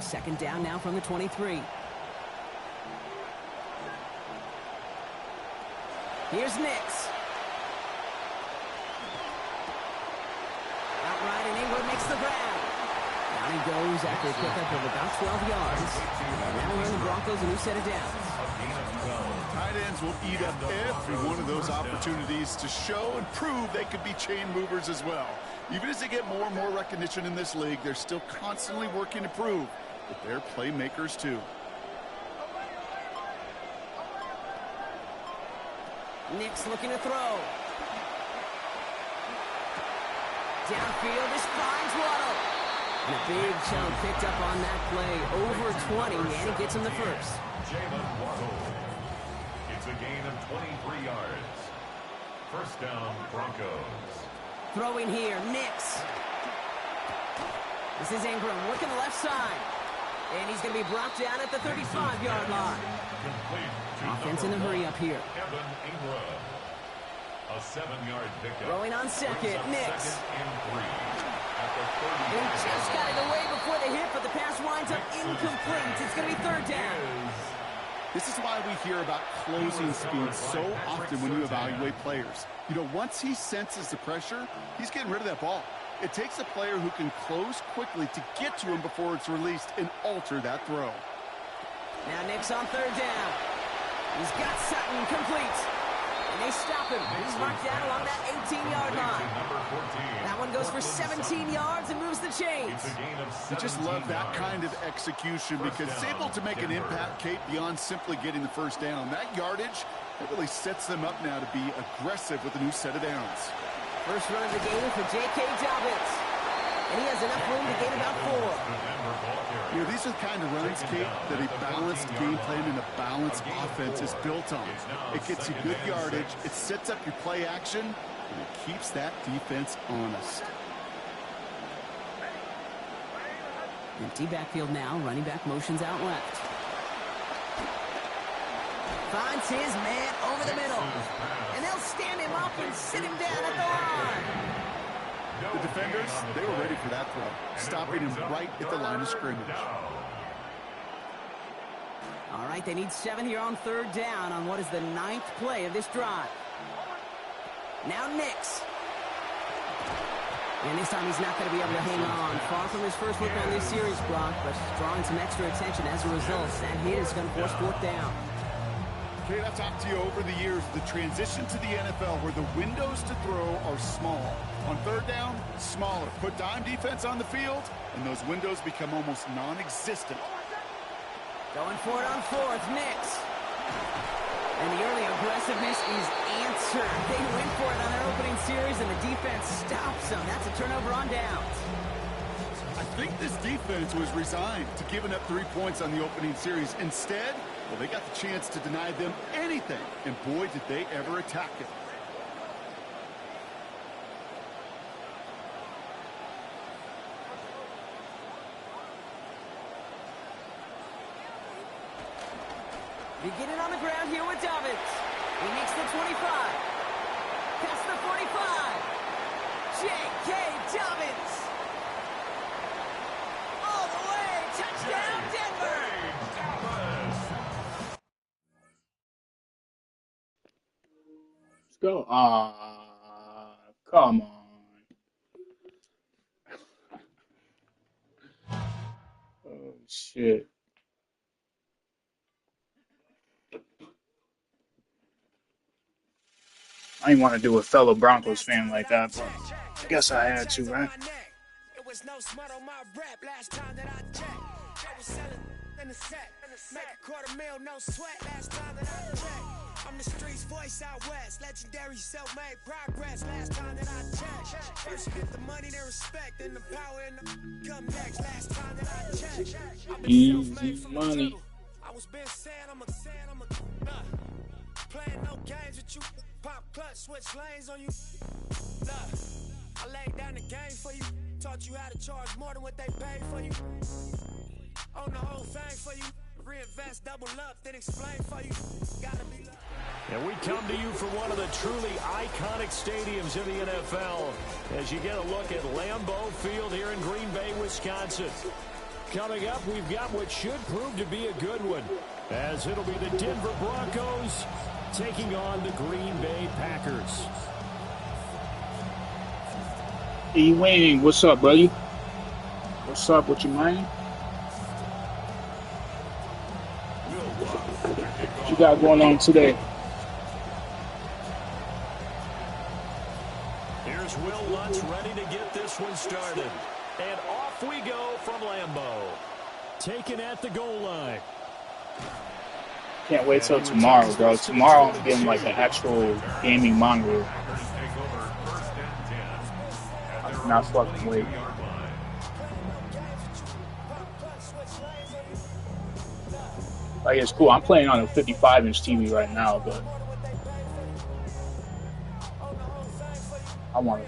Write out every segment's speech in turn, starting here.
Second down now from the 23. Here's Nix. Outright, and Ingram makes the grab. Down he goes after a pickup of about 12 yards. And now we're in the Broncos a new set of downs. Tight ends will eat up every one of those opportunities to show and prove they could be chain movers as well. Even as they get more and more recognition in this league, they're still constantly working to prove that they're playmakers too. Nix looking to throw. Downfield, this finds Waddle. And a big chunk picked up on that play. Over 20, and he gets him the first. It's a gain of 23 yards. First down, Broncos. Throwing here, Nix. This is Ingram working the left side. And he's going to be brought down at the 35-yard line. Offense in a hurry up here. Evan Ingram. A 7-yard pickup. Throwing on second, Nix. And 3. He just got it away before the hit, but the pass winds up incomplete. It's going to be third down. This is why we hear about closing speed so often when you evaluate players. You know, once he senses the pressure, he's getting rid of that ball. It takes a player who can close quickly to get to him before it's released and alter that throw. Now Nix on third down. He's got Sutton complete. And they stop him. He's marked down along that 18-yard line. That one goes for 17 yards and moves the chains. I just love that kind of execution because it's able to make an impact, Kate, beyond simply getting the first down. That yardage, it really sets them up now to be aggressive with a new set of downs. First run of the game for J.K. Dobbins. And he has enough room to gain about 4. You know, these are the kind of runs, Kate, that a balanced game plan and a balanced offense is built on. It gets you good yardage, it sets up your play action, and it keeps that defense honest. Empty backfield now, running back motions out left. Finds his man over the middle. And they'll stand him up and sit him down at the line. The defenders, they were ready for that throw, stopping him right at the line of scrimmage. All right, they need 7 here on third down on what is the 9th play of this drive. Now Nix. And this time he's not going to be able to hang on. Far from his first look on this series, Brock, but drawing some extra attention as a result. That hit is going to force fourth down. Kate, I've talked to you over the years, the transition to the NFL where the windows to throw are small. On third down, smaller. Put dime defense on the field, and those windows become almost non-existent. Going for it on fourth, Nix. And the early aggressiveness is answered. They went for it on their opening series, and the defense stops them. That's a turnover on downs. I think this defense was resigned to giving up 3 points on the opening series. Instead, well, they got the chance to deny them anything, and boy, did they ever attack it. Beginning on the ground here with Dobbins. He makes the 25. Past the 45. J.K. Dobbins. All the way. Touchdown, Denver. Let's go. Come on. Oh, shit. I didn't want to do a fellow Broncos fan like that, but I guess I had to, right? It was no smut on my rap last time that I checked. I was selling in the set. Make $250,000, no sweat last time that I checked. I'm the streets voice out west. Legendary self-made progress last time that I checked. First get the money, then respect, then the power and the come next last time that I checked. Easy money. I was been saying I'm a playing no games with you. Pop clutch, switch lanes on you. Look, I laid down the game for you. Taught you how to charge more than what they paid for you. Own the whole thing for you. Reinvest, double up, then explain for you. Gotta be love. And we come to you from one of the truly iconic stadiums in the NFL as you get a look at Lambeau Field here in Green Bay, Wisconsin. coming up, we've got what should prove to be a good one, as it'll be the Denver Broncos taking on the Green Bay Packers. E-Wing, what's up, buddy? What's up with you, man? What you got going on today? Here's Will Lutz ready to get this one started. And off we go from Lambeau. Taken at the goal line. Can't wait till tomorrow, bro. Tomorrow I'm getting like an actual gaming monitor. I cannot fucking wait. Like, it's cool. I'm playing on a 55-inch TV right now, but I want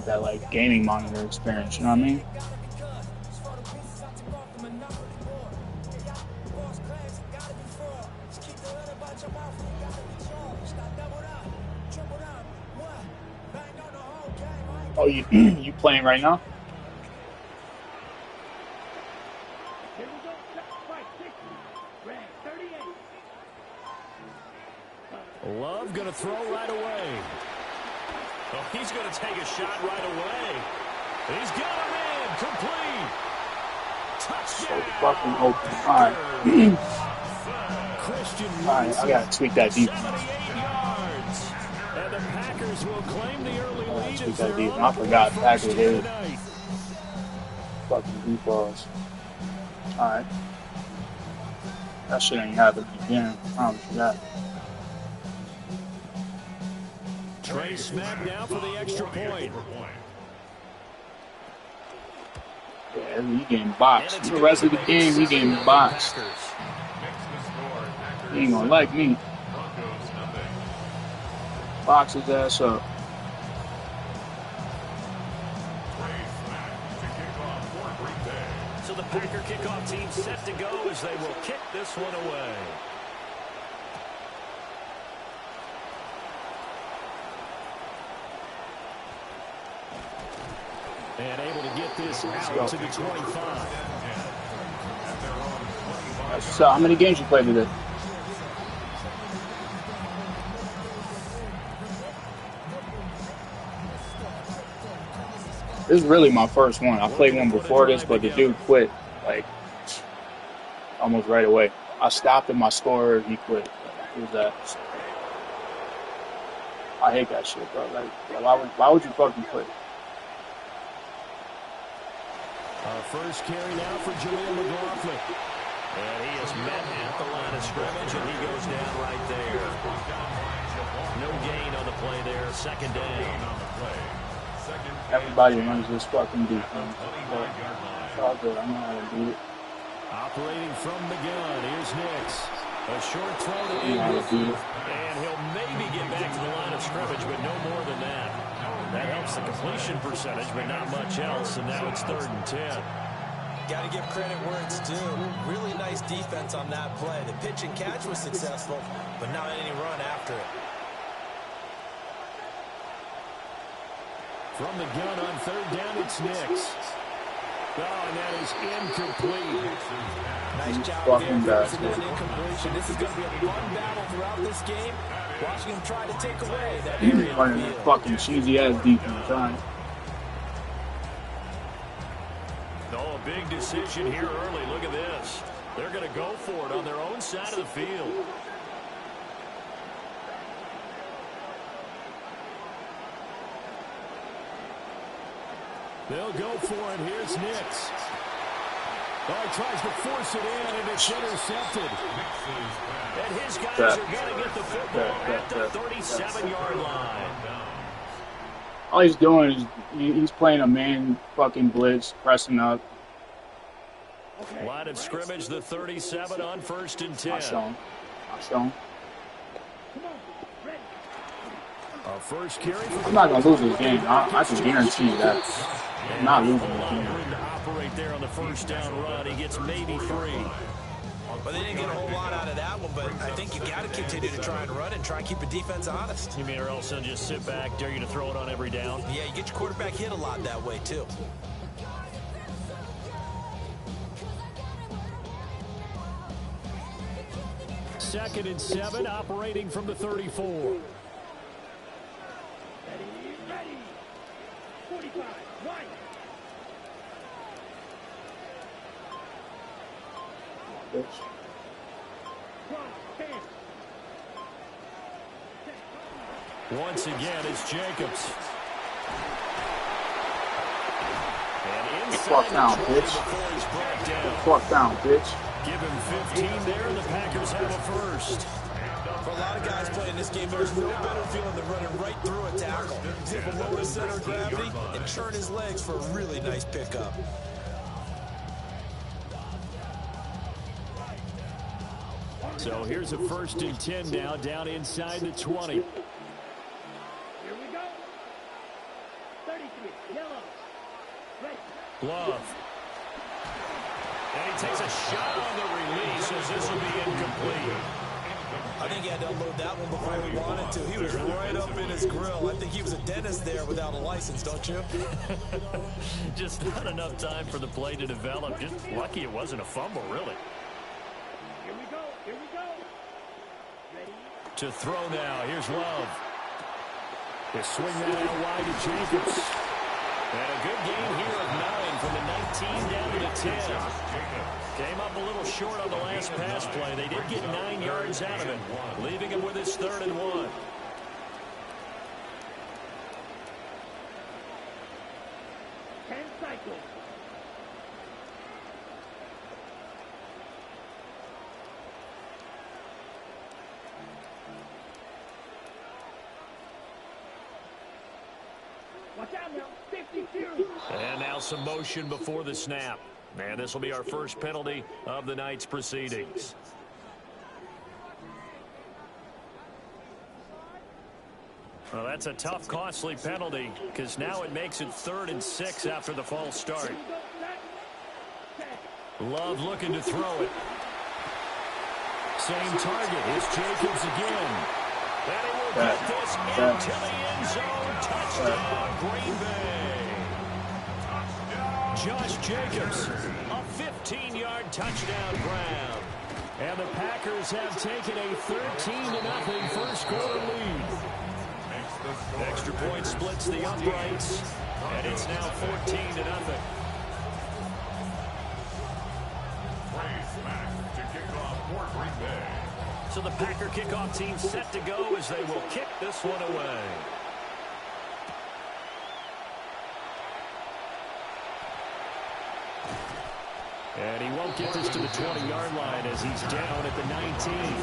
that like gaming monitor experience. You know what I mean? Oh, you playing right now? Love going to throw right away. Oh, he's going to take a shot right away. He's got him in. Complete. Touchdown. So fucking open. Alright, I got to tweak that defense. 78 yards. And the Packers will claim the early lead. Tweak that defense. I forgot Packers did. Fucking deep-balls. Alright. That shit ain't happening again. I promise you that. Trey smacked down for the extra point. Yeah, he getting boxed. The rest of the game, he getting boxed. He ain't gonna like me. Box his ass up. So the Packer kickoff team set to go as they will kick this one away. And able to get this out to the 25. So, how many games you played today? This is really my first one. I played one before this, but the dude quit, like, almost right away. I stopped and my scorer, he quit. Who's that? I hate that shit, bro. Like, why would you fucking quit? Our first carry now for Jaleel McLaughlin. And he is met at the line of scrimmage, and he goes down right there. No gain on the play there. Second down. Everybody runs this fucking defense. It's all good. I know how to do it. Operating from the gun. Here's Nix. A short throw to Ingram. And he'll maybe get back to the line of scrimmage, but no more than that. That helps the completion percentage, but not much else, and now it's 3rd and 10. Got to give credit where it's due. Really nice defense on that play. The pitch and catch was successful, but not any run after it. From the gun on 3rd down, it's Nix. Oh, and that is incomplete. Nice job there forcing that incompletion. This is going to be a fun battle throughout this game. Watching him try to take away that area. Running that fucking cheesy ass defense, right? Oh, a big decision here early. Look at this. They're going to go for it on their own side of the field. They'll go for it. Here's Nix. Oh, he tries to force it in, and it's intercepted. And his guys are going to get the football at the 37-yard line. All he's doing is he's playing a man fucking blitz, pressing up. Line of scrimmage, the 37 on 1st and 10. I show him. Our first carry. I'm not going to lose this game. I can guarantee you that. I'm not losing this game. Room to operate there on the first down run. He gets maybe 3. Well, they didn't get a whole lot out of that one, but I think you got to continue to try and run and try and keep the defense honest. You mean or else they'll just sit back, dare you to throw it on every down? Yeah, you get your quarterback hit a lot that way, too. 2nd and 7, operating from the 34. Ready. 45, right. Once again, it's Jacobs. And Fuck down, bitch. Fuck down, bitch. Give him 15 there, and the Packers have a first. For a lot of guys playing this game, there's no better feeling than running right through a tackle. Zip him low to center of gravity and churn his legs for a really nice pickup. So here's a 1st and 10 now, down inside the 20. Here we go. 33, yellow. Ready. Glove. And he takes a shot on the release as this will be incomplete. I think he had to unload that one before he wanted to. He was right up in his grill. I think he was a dentist there without a license, don't you? Just not enough time for the play to develop. Just lucky it wasn't a fumble, really. Here we go. Ready. To throw now. Here's Love. They swing that out wide to Jacobs. And a good gain here of 9 from the 19 down to the 10. Came up a little short on the last pass play. They did get 9 yards out of it, leaving him with his 3rd and 1. Cycle. Watch out now. 52. And now some motion before the snap. And this will be our first penalty of the night's proceedings. Well, that's a tough, costly penalty because now it makes it 3rd and 6 after the false start. Love looking to throw it. Same target. It's Jacobs again. And he will get this into the end zone. Touchdown, Green Bay. Josh Jacobs, a 15-yard touchdown grab. And the Packers have taken a 13-0 first quarter lead. Extra point splits the uprights, and it's now 14-0. So the Packer kickoff team set to go as they will kick this one away. And he won't get this to the 20-yard line as he's down at the 19.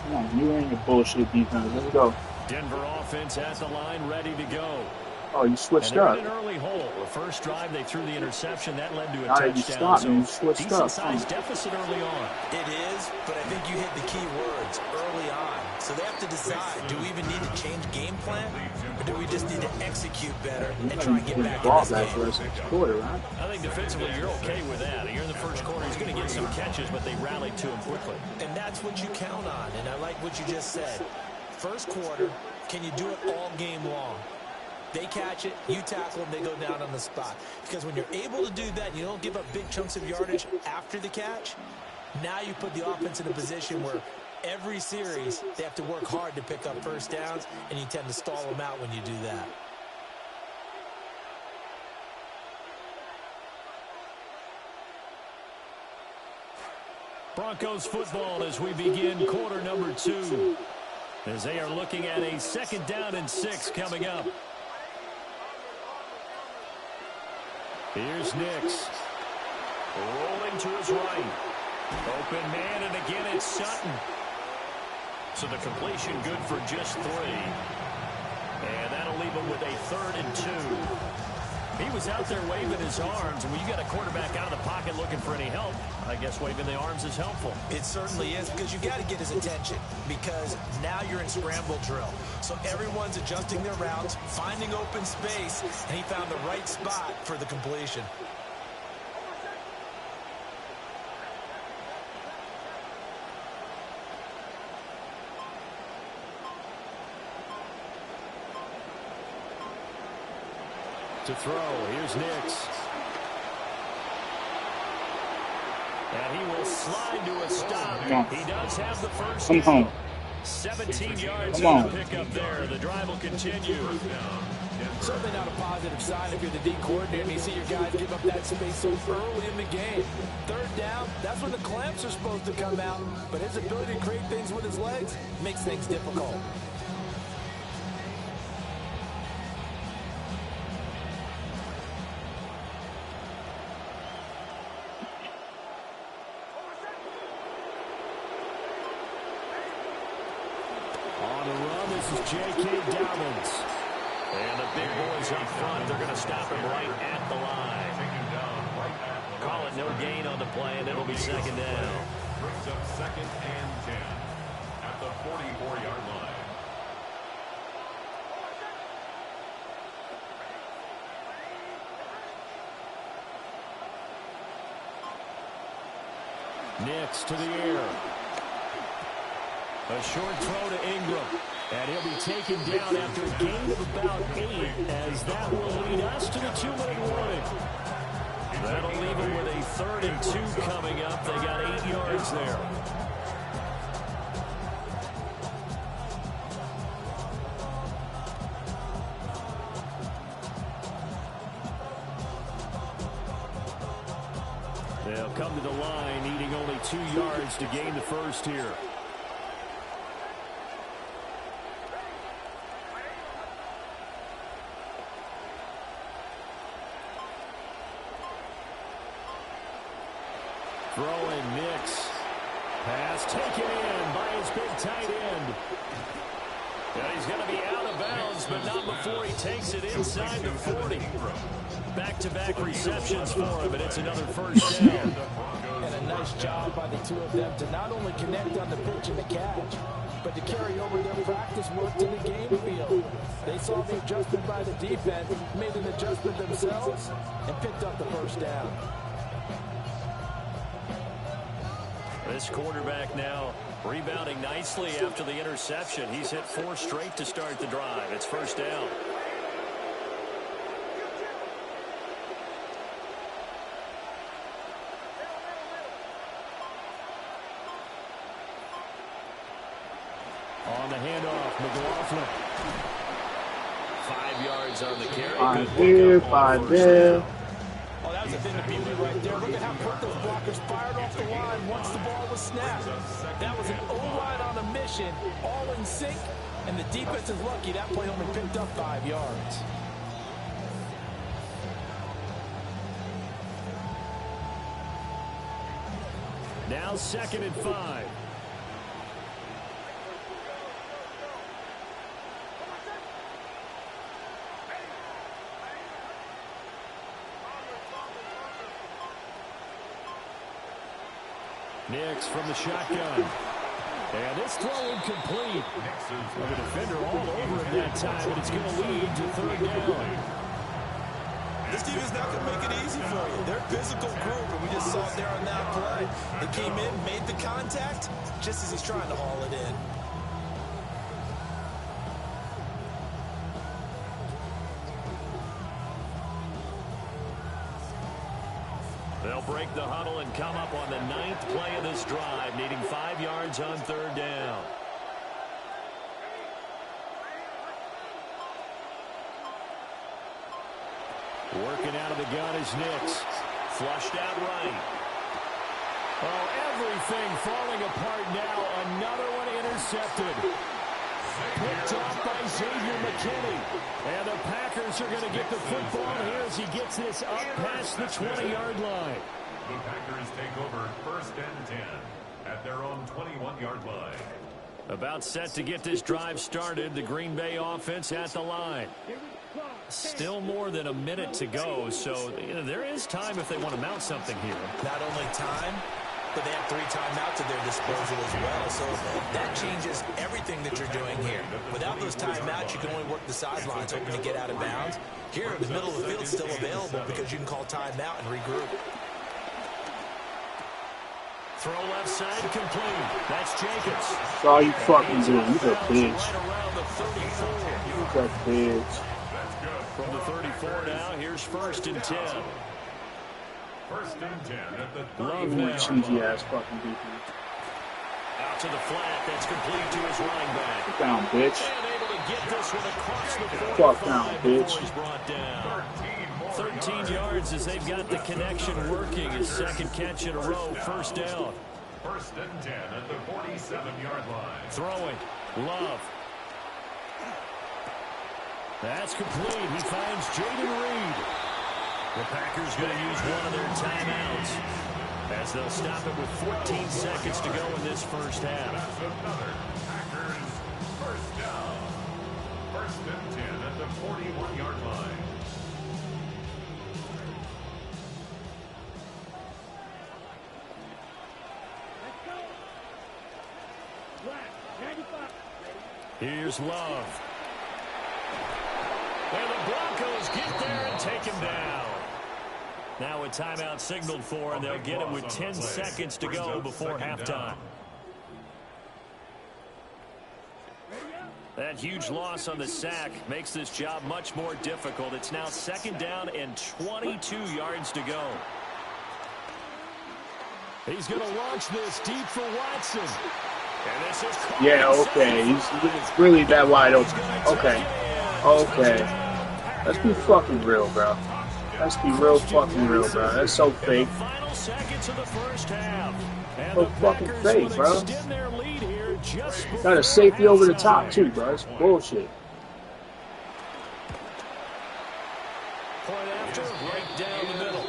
Come on, you ain't a bullshit defense. Let's go. Denver offense at the line, ready to go. Oh, you switched and up. In an early hole. The first drive, they threw the interception. That led to a Now touchdown. You stopped, so you switched up. decent-sized deficit early on. It is, but I think you hit the key words early on. So they have to decide, do we even need to change game plan? Or do we just need to execute better and try and get back in this game? Quarter, right? I think defensively you're okay with that. You're in the first quarter. He's going to get some catches, but they rallied to him quickly. And that's what you count on. And I like what you just said. First quarter, can you do it all game long? They catch it, you tackle them, they go down on the spot. Because when you're able to do that, you don't give up big chunks of yardage after the catch. Now you put the offense in a position where every series they have to work hard to pick up first downs, and you tend to stall them out when you do that. Broncos football as we begin quarter number 2. As they are looking at a 2nd down and 6 coming up. Here's Nix. Rolling to his right. Open man, and again it's Sutton. So the completion good for just 3. And that'll leave him with a 3rd and 2. He was out there waving his arms, and when you got a quarterback out of the pocket looking for any help, I guess waving the arms is helpful. It certainly is, because you got to get his attention, because now you're in scramble drill. So everyone's adjusting their routes, finding open space, and he found the right spot for the completion. To throw, here's Nix. And he will slide to a stop. He does have the first Come down. home. 17 yards Come on on. the pickup there. The drive will continue. Certainly not a positive sign if you're the D coordinator and you see your guys give up that space so early in the game. Third down, that's when the clamps are supposed to come out. But his ability to create things with his legs makes things difficult. On the run, this is J.K. Dobbins. And the big boys up front, they're going to stop him right at the line. Call it no gain on the play, and it'll be second down. Brings up 2nd and 10 at the 44-yard line. Nix to the air. A short throw to Ingram. And he'll be taken down after a gain of about 8, as that will lead us to the 2-minute warning. That'll leave him with a 3rd and 2 coming up. They got 8 yards there. They'll come to the line, needing only 2 yards to gain the first here. Throwing Nix. Pass taken in by his big tight end. And he's going to be out of bounds, but not before he takes it inside the 40. Back-to-back receptions for him, and it's another first down. And a nice job by the two of them to not only connect on the pitch and the catch, but to carry over their practice work to the game field. They saw the adjustment by the defense, made an adjustment themselves, and picked up the first down. This quarterback now rebounding nicely after the interception. He's hit 4 straight to start the drive. It's first down. On the handoff, McLaughlin. 5 yards on the carry. Five there. Oh, that was a thing of beauty right there. Look at how quick those blockers fired off the line once the ball was snapped. That was an O-line on a mission, all in sync, and the defense is lucky that play only picked up 5 yards. Now 2nd and 5. Nix from the shotgun. And this throw incomplete. The defender all over him that time, and it's going to lead to 3rd down. This team is not going to make it easy for you. They're a physical group, and we just saw it there on that play. They came in, made the contact, just as he's trying to haul it in. They'll break the huddle and come up on the 9th play of this drive, needing 5 yards on 3rd down. Working out of the gun is Nix. Flushed out right. Oh, everything falling apart now. Another one intercepted. Picked off by Xavier McKinney. And the Packers are going to get the football here as he gets this up past the 20-yard line. The Packers take over 1st and 10 at their own 21-yard line. About set to get this drive started. The Green Bay offense at the line. Still more than a minute to go, so there is time if they want to mount something here. Not only time, but they have 3 timeouts at their disposal as well, so that changes everything that you're doing here. Without those timeouts, you can only work the sidelines, hoping to get out of bounds. Here, the middle of the field is still available because you can call timeout and regroup. Throw left side, complete. That's Jacobs. That's all you fucking do. You're a bitch. Right around the 34. You're a bitch. That's good. From the 34 now, here's 1st and 10. 1st and 10 at the Love 30. now. Cheesy ass fucking defense. Out to the flat. That's complete to his running back. Get down, bitch. And able to get this one across the Fuck down, 45 bitch. before he's brought down. 13 yards as they've got the connection working. His 2nd catch in a row. 1st down. 1st and 10 at the 47-yard line. Throwing. Love. That's complete. He finds Jaden Reed. The Packers going to use one of their timeouts as they'll stop it with 14 seconds to go in this first half. That's another Packers 1st down. 1st and 10 at the 41-yard line. Let's go. Black, 95. Here's Love. And the Broncos get there and take him down. Now a timeout signaled for, and they'll get it with 10 seconds to go before halftime. That huge loss on the sack makes this job much more difficult. It's now 2nd down and 22 yards to go. He's going to launch this deep for Watson. And this is Yeah, okay. He's really that wide open. Okay. Okay. Let's be fucking real, bro. Let's be real fucking real, bro. That's so fake. So fucking fake, bro. Got a safety over the top, too, bro. That's bullshit. Point after, right down the middle.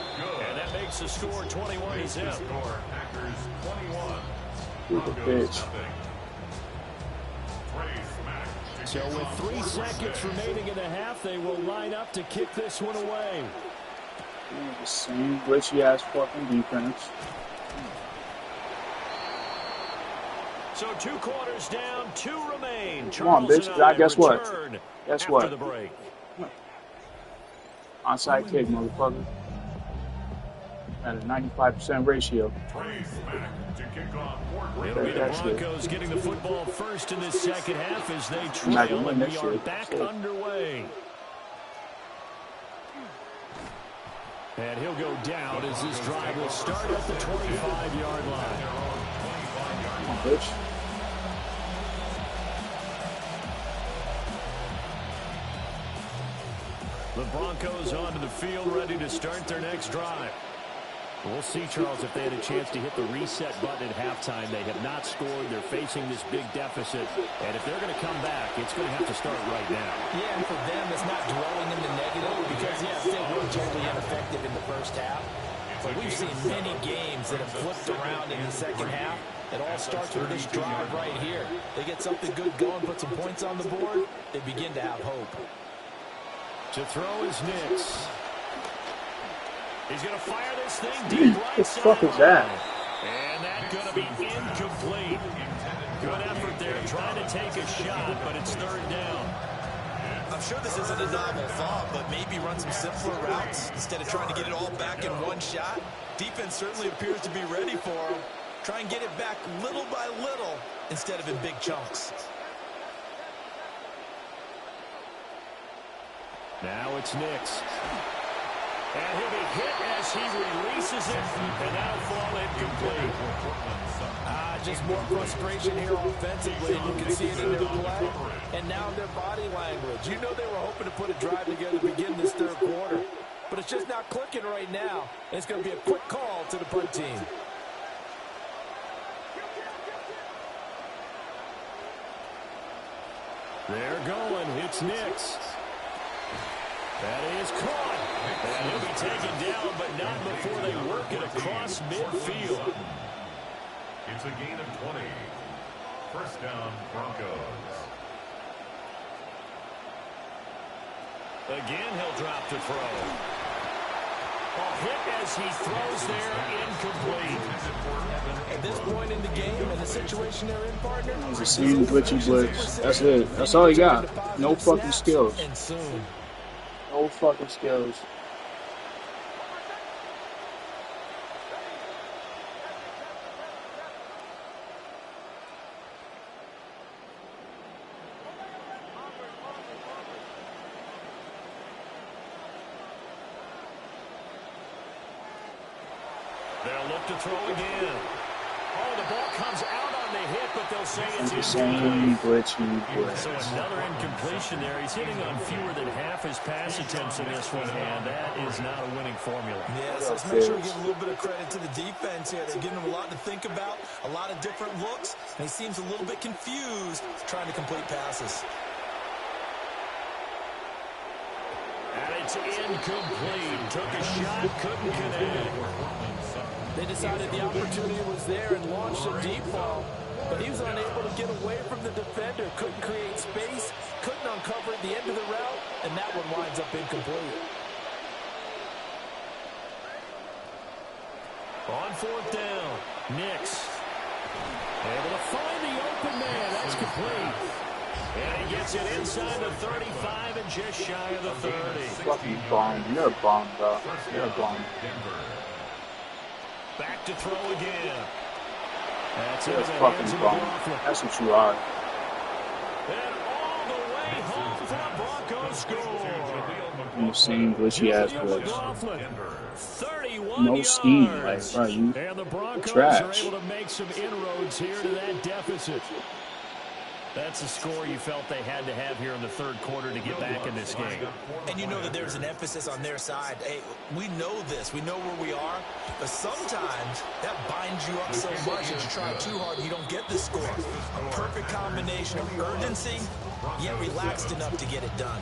And that makes the score 21-0. Packers 21. Stupid bitch. So with 3 seconds remaining in the half, they will line up to kick this one away. The same glitchy ass fucking defense. So 2 quarters down, 2 remain. Come on, bitch. Guess what? Guess what? The break. Onside kick, motherfucker. At a 95% ratio. It'll be the Broncos getting the football first in this second half as they trail, and we are back underway. And he'll go down as this drive will start at the 25-yard line. Come on, bitch. The Broncos onto the field, ready to start their next drive. We'll see, Charles, if they had a chance to hit the reset button at halftime. They have not scored. They're facing this big deficit. And if they're going to come back, it's going to have to start right now. Yeah, and for them, it's not dwelling in the negative because, yes, they were totally ineffective in the first half. But we've seen many games that have flipped around in the second half. It all starts with this drive right here. They get something good going, put some points on the board, they begin to have hope. To throw is Nix. He's going to fire this thing deep right. What the fuck is that? And that's going to be incomplete. Good effort there trying to take a shot, but it's 3rd down. I'm sure this isn't a novel thought, but maybe run some simpler routes instead of trying to get it all back in one shot. Defense certainly appears to be ready for him. Try and get it back little by little instead of in big chunks. Now it's Nix. And he'll be hit as he releases it, and that'll fall incomplete. Just more frustration here offensively. You can see it in their play, and now in their body language. You know they were hoping to put a drive together to begin this 3rd quarter, but it's just not clicking right now. And it's going to be a quick call to the punt team. They're going. It's Nix. That is caught. And he'll be taken down, but not before they work it across midfield. It's a gain of 20. 1st down, Broncos. Again, he'll drop to throw. A hit as he throws there, incomplete. At this point in the game and the situation they're in, partner, He's a seasoned glitchy blitz. That's it. That's all he got. No fucking skills. And soon. No fucking skills. They'll look to throw again. Oh, the ball comes out on the hit, but they'll say it's Insane incomplete. glitchy. So another incompletion there. He's hitting on fewer than half his pass attempts in this one, and that is not a winning formula. Yes, let's make sure we give a little bit of credit to the defense here. They're giving him a lot to think about, a lot of different looks, and he seems a little bit confused trying to complete passes. And it's incomplete. Took a shot, couldn't connect. They decided the opportunity was there and launched a deep ball, but he was unable to get away from the defender, couldn't create space, couldn't uncover at the end of the route, and that one winds up incomplete. On fourth down, Nix able to find the open man. That's complete. And he gets it inside the 35 and just shy of the 30. Fucking bomb. You're a bomb, bro. You're a bomb. Back to throw again. That's You're a fucking bomb. That's what you are. And all the way home for the Broncos score. Insane glitchy ass glitch. 31 No scheme, like, bro, you and the Broncos trash. are able to make some inroads here to that deficit. That's a score you felt they had to have here in the third quarter to get back in this game. And you know that there's an emphasis on their side. Hey, we know this. We know where we are. But sometimes that binds you up so much that you try too hard and you don't get the score. A perfect combination of urgency, yet relaxed enough to get it done.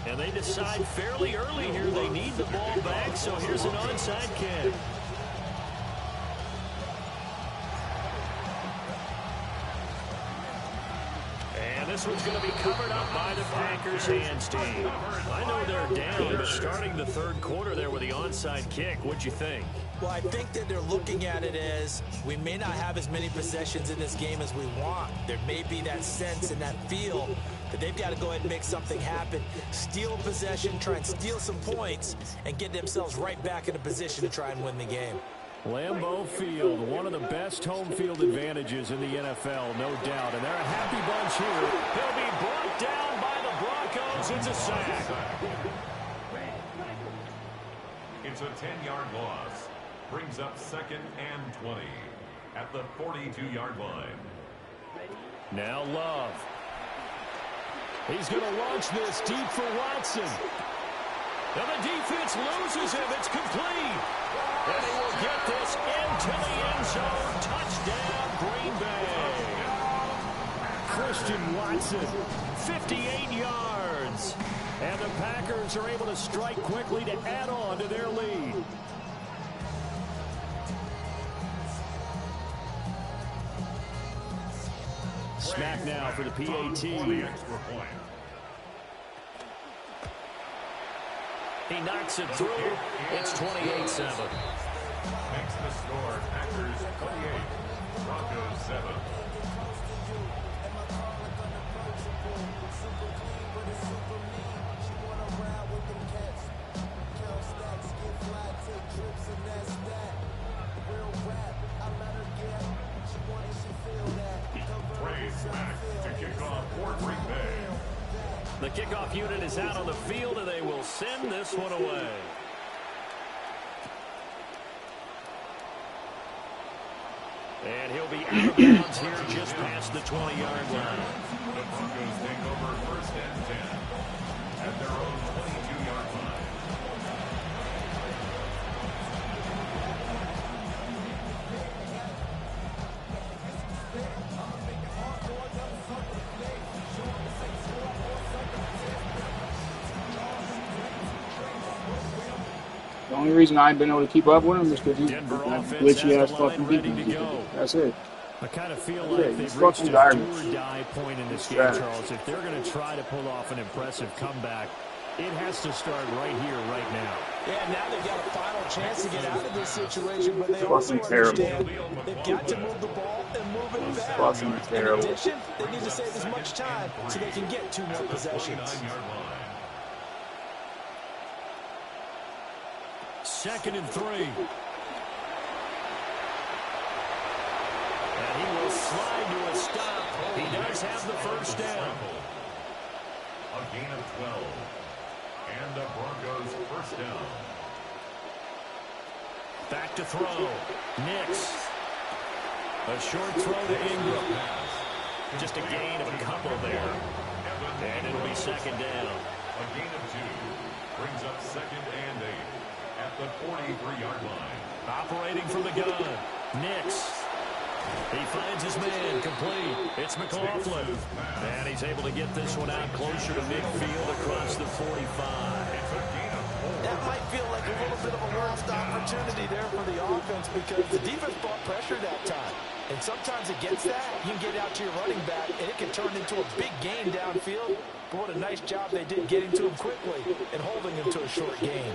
And they decide fairly early here they need the ball back, so here's an onside kick. And this one's going to be covered up by the Packers hands team. I know they're down, but starting the third quarter there with the onside kick, what'd you think? Well, I think that they're looking at it as we may not have as many possessions in this game as we want. There may be that sense and that feel that they've got to go ahead and make something happen, steal possession, try and steal some points, and get themselves right back in a position to try and win the game. Lambeau Field, one of the best home field advantages in the NFL, no doubt. And they're a happy bunch here. He'll be brought down by the Broncos. It's a sack. It's a 10-yard loss. Brings up 2nd and 20 at the 42-yard line. Now Love. He's going to launch this deep for Watson. Now the defense loses him. It's complete. And he will get this into the end zone. Touchdown, Green Bay. Christian Watson, 58 yards. And the Packers are able to strike quickly to add on to their lead. Smack now for the PAT. He knocks it through. It's 28-7. Makes the score Packers 28, Broncos 7. The kickoff unit is out on the field, and they will send this one away. And he'll be out of bounds here just past the 20-yard line. The Broncos take over 1st and 10 at their own 22-yard line. The only reason I've been able to keep up with him is because he's that glitchy ass fucking defense. That's it. I kind of feel like they've reached a do-or-die point in this game, Charles. If they're going to try to pull off an impressive comeback, it has to start right here, right now. Yeah, now they've got a final chance to get out of this situation, but they also understand they've got to move the ball and move it fast. In addition, they need to save as much time so they can get 2 more possessions. 2nd and 3. slide to a stop. He does have the first down. A gain of 12. And the Broncos first down. Back to throw. Nix. A short throw to Ingram. Just a gain of a couple there. And it'll be second down. A gain of 2. Brings up second and 8 at the 43-yard line. Operating from the gun. Nix. He finds his man complete. It's McLaughlin. And he's able to get this one out closer to midfield across the 45. That might feel like a little bit of a lost opportunity there for the offense because the defense brought pressure that time. And sometimes against that, you can get out to your running back, and it can turn into a big gain downfield. But what a nice job they did getting to him quickly and holding him to a short gain.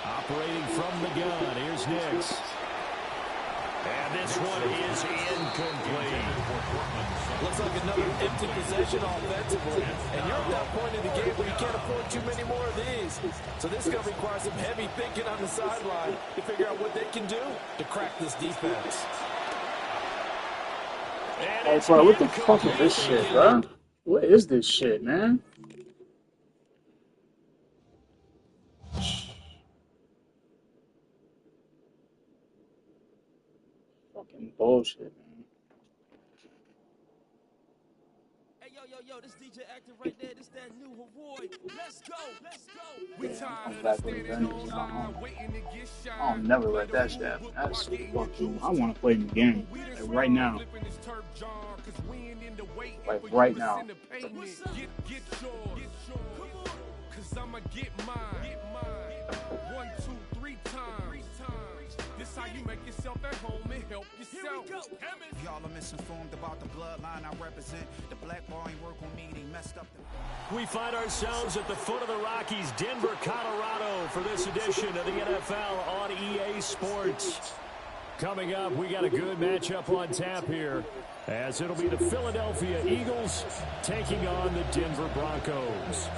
Operating from the gun, here's Nix. And this one is incomplete. Looks like another empty possession offensively. And you're at that point in the game where you can't afford too many more of these. So this is going to require some heavy thinking on the sideline to figure out what they can do to crack this defense. Oh, bro, what the fuck is this shit, bro? What is this shit, man? Fucking bullshit, man. Hey, yo, this DJ active right there. This that new Hawaii. Let's go. We tired of standing online, waiting to get shot. I'll never let that shit happen. That's fucking. I want to play in the game like right now. Like right now. Get yours. Cause I'ma get mine. 1, 2, 3 times. This how you make yourself at home and help yourself. Y'all are misinformed about the bloodline I represent. The black boy ain't work on me, they messed up the... We find ourselves at the foot of the Rockies, Denver, Colorado, for this edition of the NFL on EA Sports. Coming up, we got a good matchup on tap here, as it'll be the Philadelphia Eagles taking on the Denver Broncos.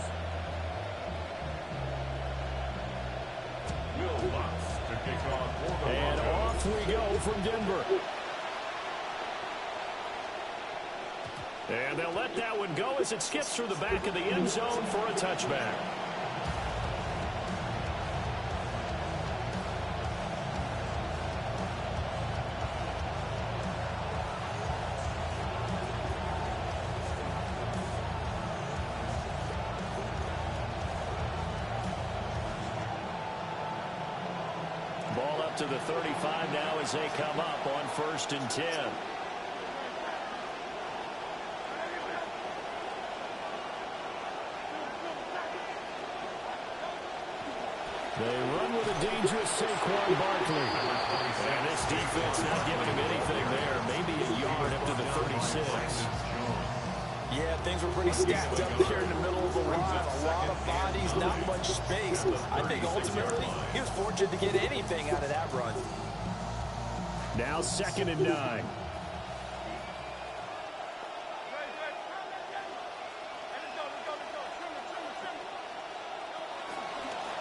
And off we go from Denver. And they'll let that one go as it skips through the back of the end zone for a touchback. Ball up to the 35 now as they come up on 1st and 10. They run with a dangerous Saquon Barkley. And this defense not giving him anything there. Maybe a yard up to the 36. Yeah, things were pretty stacked up there in the middle of the line. A lot of bodies, not much space. I think ultimately he was fortunate to get anything out of that run. Now 2nd and 9.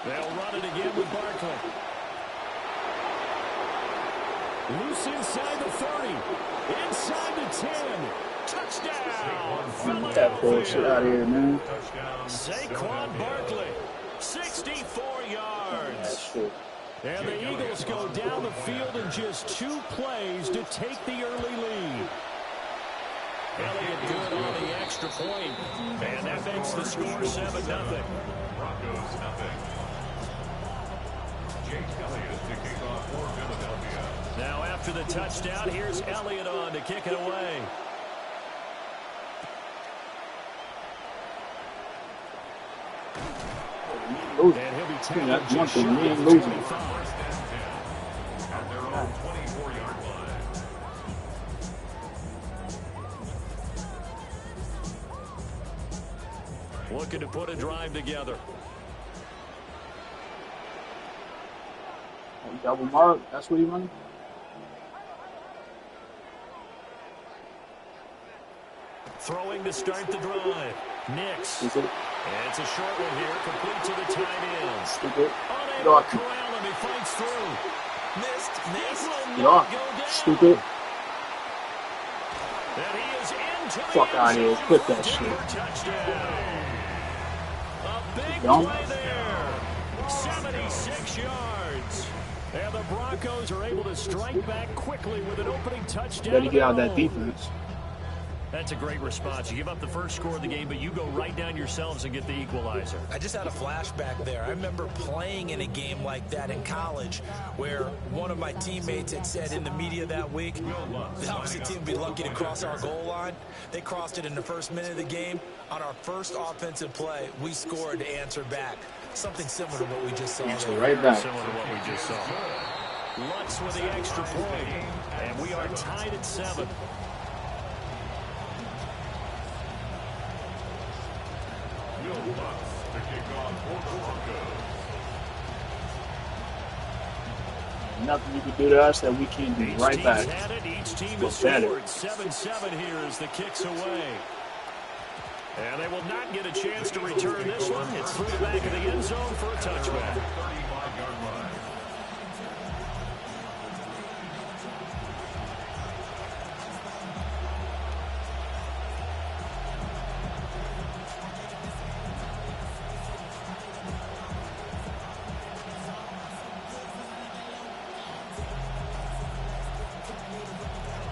They'll run it again with Barkley. Loose inside the 30. Inside the 10. Touchdown. Get that bullshit out of here, man. Saquon Barkley. 64 yards. And the Eagles go down the field in just 2 plays to take the early lead. Elliott good on the extra point. And that makes the score 7-0. Broncos nothing. Jake Elliott to kick off for Philadelphia. Now after the touchdown, here's Elliott on to kick it away. And he'll be tackled just short of the 25. At their own 24-yard line. Looking to put a drive together. Double mark, that's what he wanted. Throwing to start the drive. Nix. Is it? And it's a short one here, complete to the tight end. Stupid. Unable to corral him, he fights through. Missed. Get off, stupid. And he is into the Fuck out of here. Quit that shit. A big Don't. play there. 76 yards. And the Broncos are able to strike back quickly with an opening touchdown. Better get out of that defense. That's a great response. You give up the first score of the game, but you go right down yourselves and get the equalizer. I just had a flashback there. I remember playing in a game like that in college where one of my teammates had said in the media that week, the opposite team would be lucky to cross our goal line. They crossed it in the first minute of the game. On our first offensive play, we scored to answer back. Something similar to what we just saw. Answer right back. Similar to what we just saw. Lutz with the extra point, and we are tied at 7. Nothing you can do to us that we can't do right back. Each team We're has better. scored 7-7 here as the kick's away. And they will not get a chance to return this one. It's through the back of the end zone for a touchback. 35-yard line.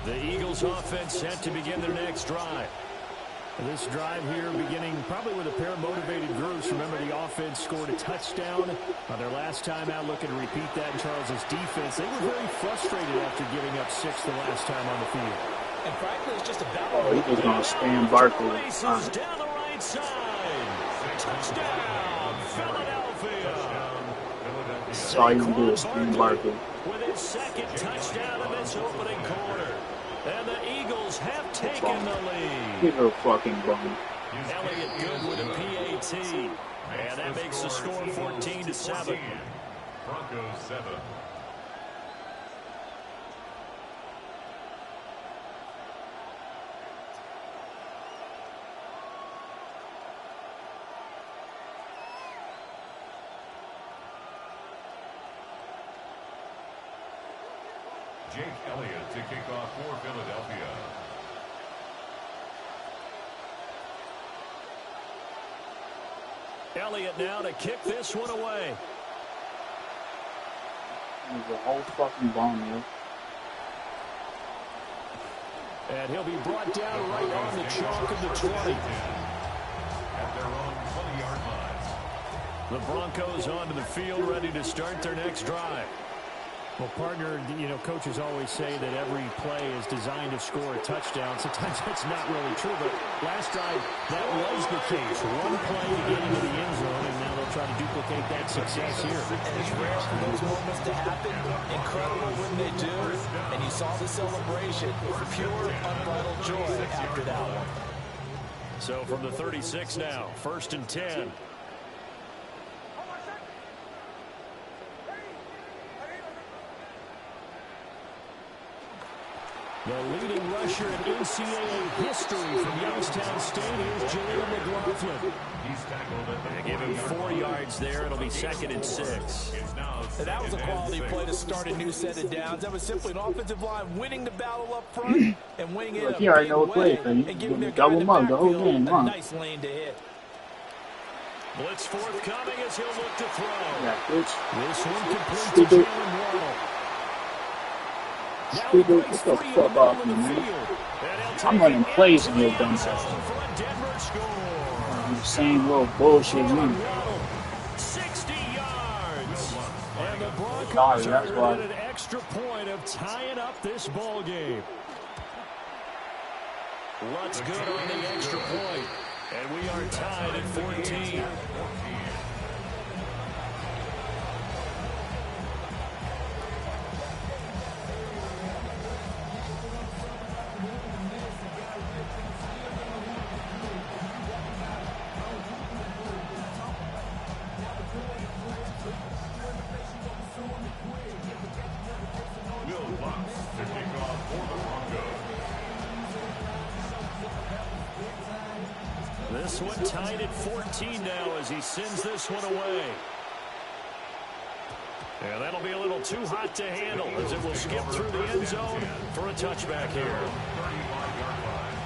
The Eagles offense set to begin their next drive. This drive here beginning probably with a pair of motivated groups. Remember, the offense scored a touchdown on their last time out, looking to repeat that in Charles's defense. They were very frustrated after giving up 6 the last time on the field. And frankly, it's just a battle. Oh, he was going to spam Barkley. Races down the right side. Touchdown, Philadelphia. That's all you can do is spam Barkley. With his second touchdown in this opening quarter. And the Eagles have taken the lead. Give her a fucking bum. Elliott good with a PAT. And that makes the score 14-7. Broncos 7. Jake Elliott to kick off for Philadelphia. Elliott now to kick this one away. He's a whole fucking bomb, man. And he'll be brought down right on the chalk of the 20. At their own 20-yard line. The Broncos onto the field, ready to start their next drive. Well, partner, you know, coaches always say that every play is designed to score a touchdown. Sometimes that's not really true, but last drive, that was the case. One play to get into the end zone, and now they'll try to duplicate that success here. And it's rare for those moments to happen. Incredible when they do. And you saw the celebration. Pure, unbridled joy after that one. So from the 36 now, 1st and 10. The leading rusher in NCAA history from Youngstown State is Jaleel McLaughlin. He's tackled at the They give him 4 yards there. It'll be 2nd and 6. And that was a quality play to start a new set of downs. That was simply an offensive line winning the battle up front and winning it Look, you already know what play, and giving their double mug the whole game, a huh? nice lane to hit. Blitz forthcoming as he'll look to throw. Yeah, bitch. This one complete to Stupid. Jalen Waddle. Stupid. Get the fuck off me, man. I'm running plays in your dumb ass. You same little bullshit me. 60 yards. And the Broncos Sorry, that's why. earned an extra point of tying up this ball game. Lutz good on the extra point. And we are tied at 14. This one tied at 14 now as he sends this one away. And that'll be a little too hot to handle as it will skip through the end zone for a touchback here. 35-yard line.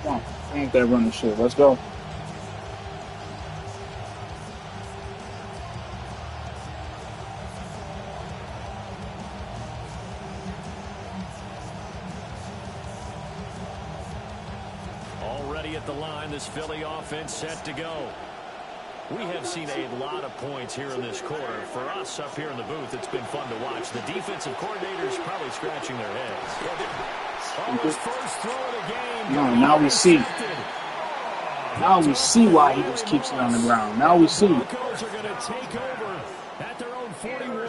Come on. Ain't that running shit. Let's go. Already at the line, this Philly offense set to go. We have seen a lot of points here in this quarter. For us up here in the booth, it's been fun to watch. The defensive coordinators probably scratching their heads. Almost first throw of the game. No, now we see. Now we see why he just keeps it on the ground. Now we see. Broncos are going to take over at their own 41.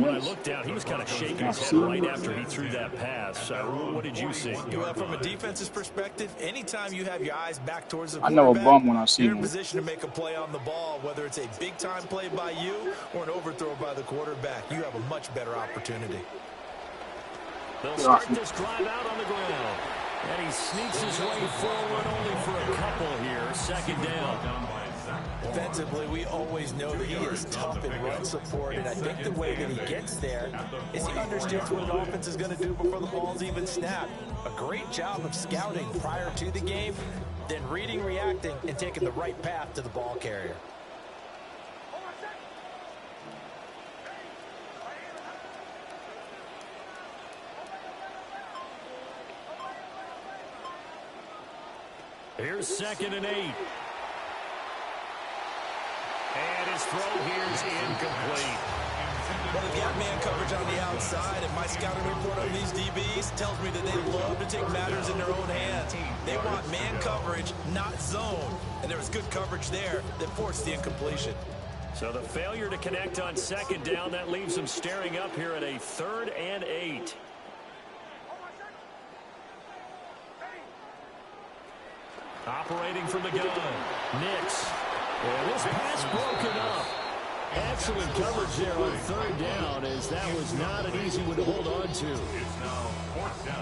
When I looked down, he was kind of shaking his head right after he threw that pass. What did you see? Well, from a defense's perspective, anytime you have your eyes back towards the I know a quarterback, bum when I see you're in him. position to make a play on the ball, whether it's a big-time play by you or an overthrow by the quarterback. You have a much better opportunity. They'll start this drive out on the ground. And he sneaks his way forward only for a couple here. Second down. Defensively, we always know that he is tough in run support, and I think the way that he gets there is he understands what an offense is going to do before the ball's even snapped. A great job of scouting prior to the game, then reading, reacting, and taking the right path to the ball carrier. Here's 2nd and 8. And his throw here is incomplete. Well, they've got man coverage on the outside, and my scouting report on these DBs tells me that they love to take matters in their own hands. They want man coverage, not zone. And there was good coverage there that forced the incompletion. So the failure to connect on 2nd down, that leaves them staring up here at a 3rd and 8. Operating from the gun, Nix. And this pass broken up. Excellent coverage there on 3rd down, as that was not an easy one to hold on to.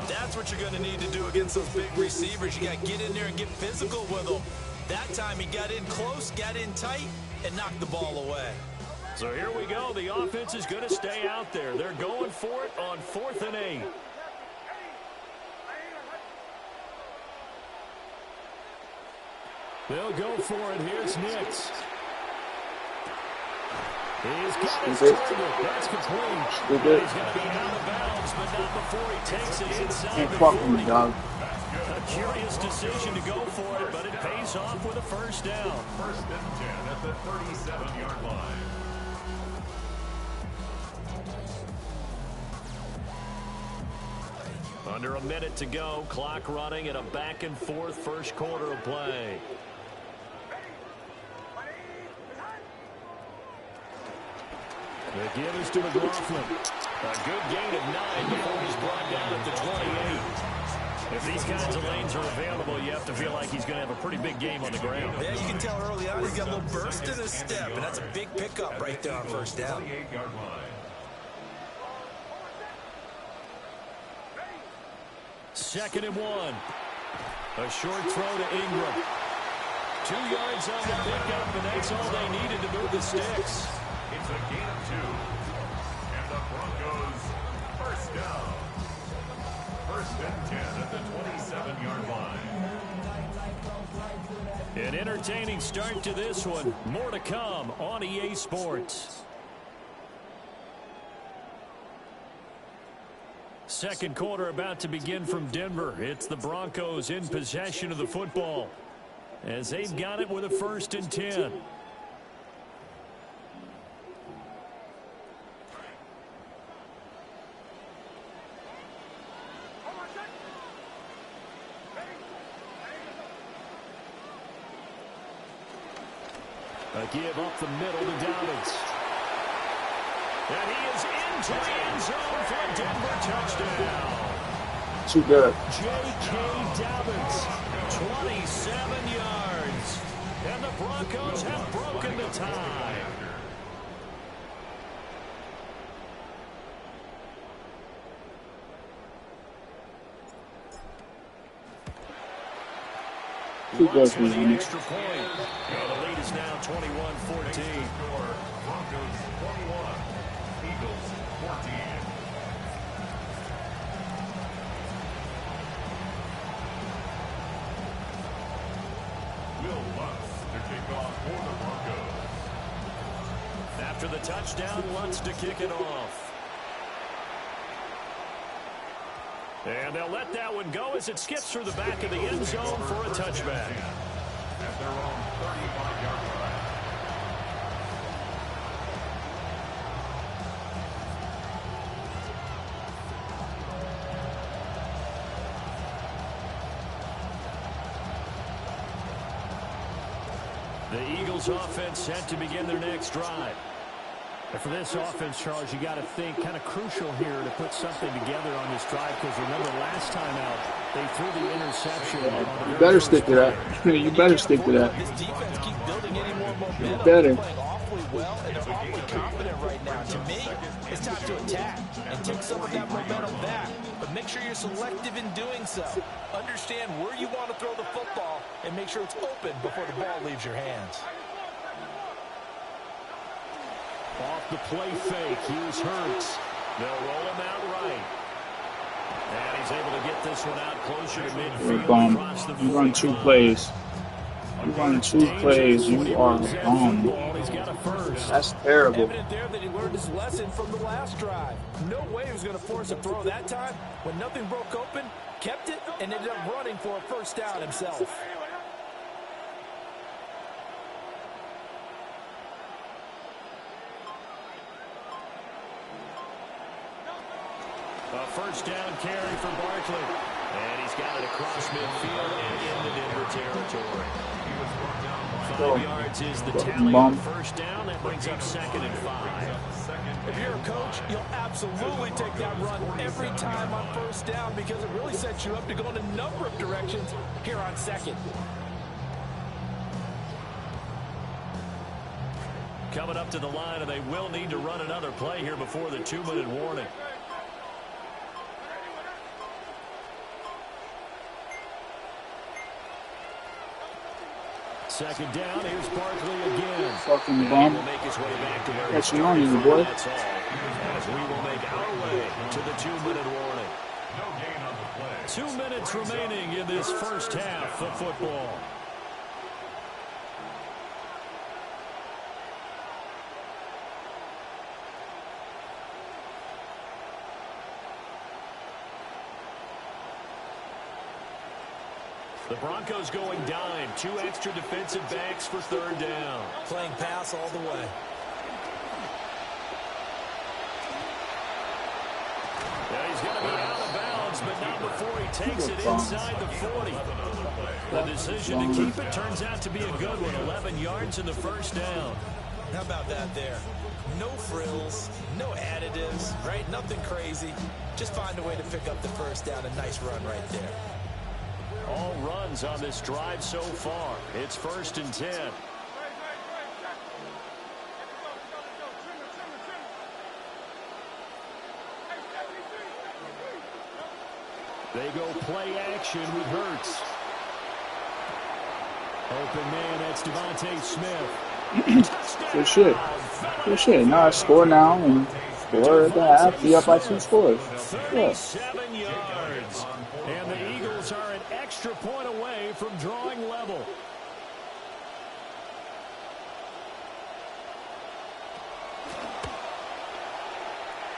That's what you're going to need to do against those big receivers. You got to get in there and get physical with them. That time he got in close, got in tight, and knocked the ball away. So here we go. The offense is going to stay out there. They're going for it on 4th and 8. They'll go for it. Here's Nix. He's got his target. That's complete. He's going to be out of bounds, but not before he takes it inside the 40. A curious decision to go for it, but it pays off with a first down. 1st and 10 at the 37-yard line. Under a minute to go. Clock running at a back-and-forth first quarter of play. The give is to McLaughlin. A good gain of 9 before he's brought down at the 28. If these kinds of lanes are available, you have to feel like he's going to have a pretty big game on the ground. Yeah, you can tell early on he's got a little burst in his step, and that's a big pickup right there on first down. 28-yard line. 2nd and 1. A short throw to Ingram. 2 yards on the pickup, and that's all they needed to move the sticks. It's a gain of 2. And the Broncos first down. 1st and 10 at the 27-yard line. An entertaining start to this one. More to come on EA Sports. Second quarter about to begin from Denver. It's the Broncos in possession of the football, as they've got it with a 1st and 10. A give up the middle to Dobbins. And he is into the end zone for a Denver touchdown. Too good. J.K. Dobbins, 27 yards. And the Broncos have broken the tie. Too good Wentz for with the you. extra point. And the lead is now 21-14. Broncos 21, Eagles 14. Will Lutz to kick off for the Broncos. After the touchdown, Lutz to kick it off. And they'll let that one go as it skips through the back of the end zone for a touchback. At their own 35-yard line. The Eagles offense set to begin their next drive. And for this offense, Charles, you got to think kind of crucial here to put something together on this drive, because remember last time out they threw the interception. You better stick to that. You better stick to that. This defense keep building any more momentum. Better. They're playing awfully well, and they're awfully confident right now. To me, it's time to attack and take some of that momentum back. But make sure you're selective in doing so. Understand where you want to throw the football and make sure it's open before the ball leaves your hands. Off the play fake, here's Hurts. They'll roll him out right. And he's able to get this one out closer to midfield. Across the You run 2 plays. You run 2 plays, you are gone. He's got a first. That's terrible. Evident there that he learned his lesson from the last drive. No way he was going to force a throw that time. When nothing broke open, kept it, and ended up running for a first down himself. A first down carry for Barkley. And he's got it across midfield and into Denver territory. 5 yards is the tally on first down. That brings up 2nd and 5. If you're a coach, you'll absolutely take that run every time on first down because it really sets you up to go in a number of directions here on 2nd. Coming up to the line, and they will need to run another play here before the 2-minute warning. Second down, here's Barkley again. Fucking bum. Will make his way back to where he That's on you, started boy. from. That's all. As we will make our way to the 2-minute warning. No gain on the play. 2 minutes remaining in this first half of football. The Broncos going dime. 2 extra defensive backs for 3rd down. Playing pass all the way. Yeah, he's going to be out of bounds, but not before he takes it inside the 40. The decision to keep it turns out to be a good one. 11 yards in the first down. How about that there? No frills, no additives, right? Nothing crazy. Just find a way to pick up the first down. A nice run right there. All runs on this drive so far. It's 1st and 10. They go play action with Hurts. Open man, that's Devontae Smith. Good shit. Good shit. Now I score now and score at the half. Be up by 2 scores. Yeah. 37 yards. And the Eagles are an extra point away from drawing level.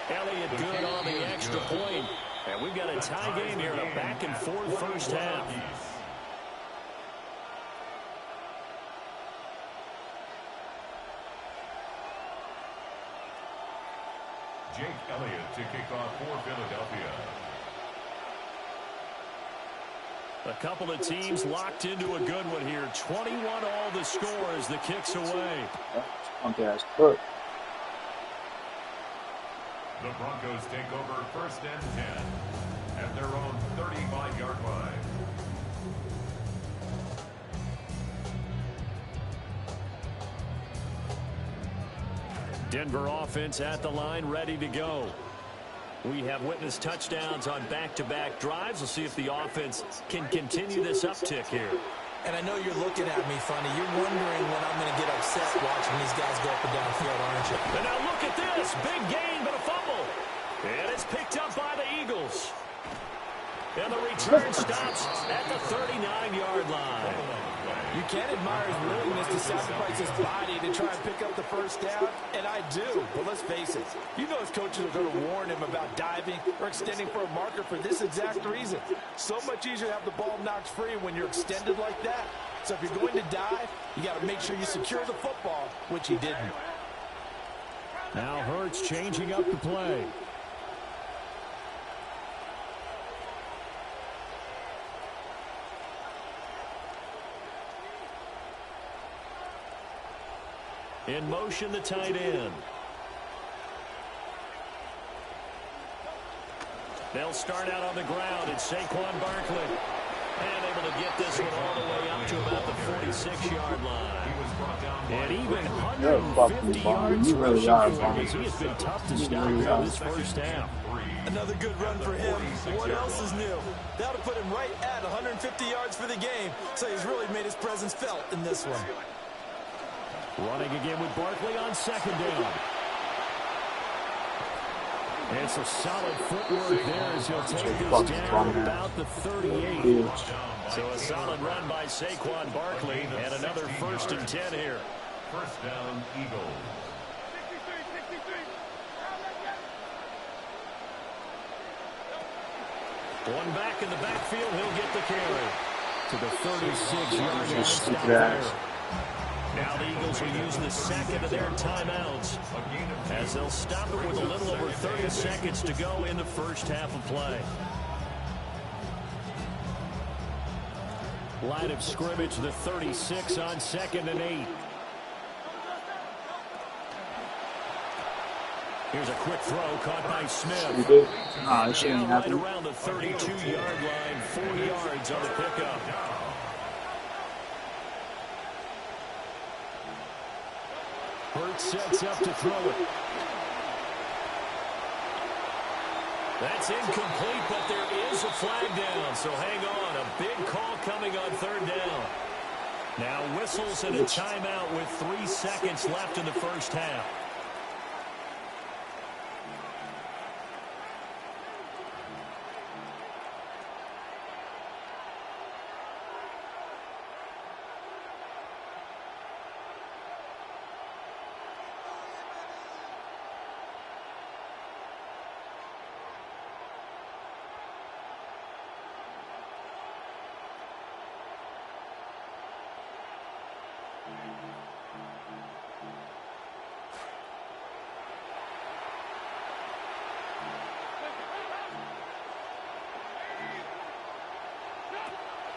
Elliott good on the extra point. And we've got a tie game here in a back-and-forth first half. Jake Elliott to kick off for Philadelphia. A couple of teams locked into a good one here. 21 all the score as the kick's away. Punk-ass foot. The Broncos take over 1st and 10 at their own 35-yard line. Denver offense at the line, ready to go. We have witnessed touchdowns on back-to-back drives. We'll see if the offense can continue this uptick here. And I know you're looking at me funny. You're wondering when I'm going to get upset watching these guys go up and down the field, aren't you? And now look at this. Big gain, but a fumble. And it's picked up by the Eagles. And the return stops at the 39-yard line. You can admire his willingness to sacrifice his body to try and pick up the first down, and I do. But let's face it, you know his coaches are going to warn him about diving or extending for a marker for this exact reason. So much easier to have the ball knocked free when you're extended like that. So if you're going to dive, you got to make sure you secure the football, which he didn't. Now Hurts changing up the play. In motion, the tight end. They'll start out on the ground. It's Saquon Barkley. And able to get this one all the way up to about the 46-yard line. And even 150 yards rushing for him. He has been tough to stop in this first half. Another good run for him. What else is new? That'll put him right at 150 yards for the game. So he's really made his presence felt in this one. Running again with Barkley on second down. And it's a solid footwork there as he'll take this down about the 38. So a solid run by Saquon Barkley and another 1st and 10 here. First down, Eagles. One back in the backfield, he'll get the carry to the 36-yard line. Stop there. Now the Eagles will use the second of their timeouts as they'll stop it with a little over 30 seconds to go in the first half of play. Line of scrimmage, the 36 on 2nd and 8. Here's a quick throw caught by Smith. Down right around the 32-yard line, 4 yards on the pickup. Hurts sets up to throw it. That's incomplete, but there is a flag down, so hang on. A big call coming on 3rd down. Now whistles and a timeout with 3 seconds left in the first half.